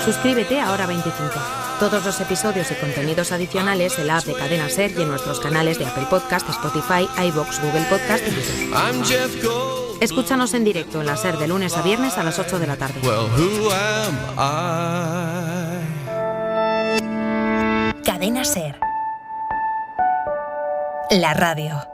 Speaker 11: Suscríbete a Hora 25. Todos los episodios y contenidos adicionales en la app de Cadena SER y en nuestros canales de Apple Podcast, Spotify, iVoox, Google Podcast y YouTube. Escúchanos en directo en la SER de lunes a viernes a las 8 de la tarde.
Speaker 22: Cadena SER. La radio.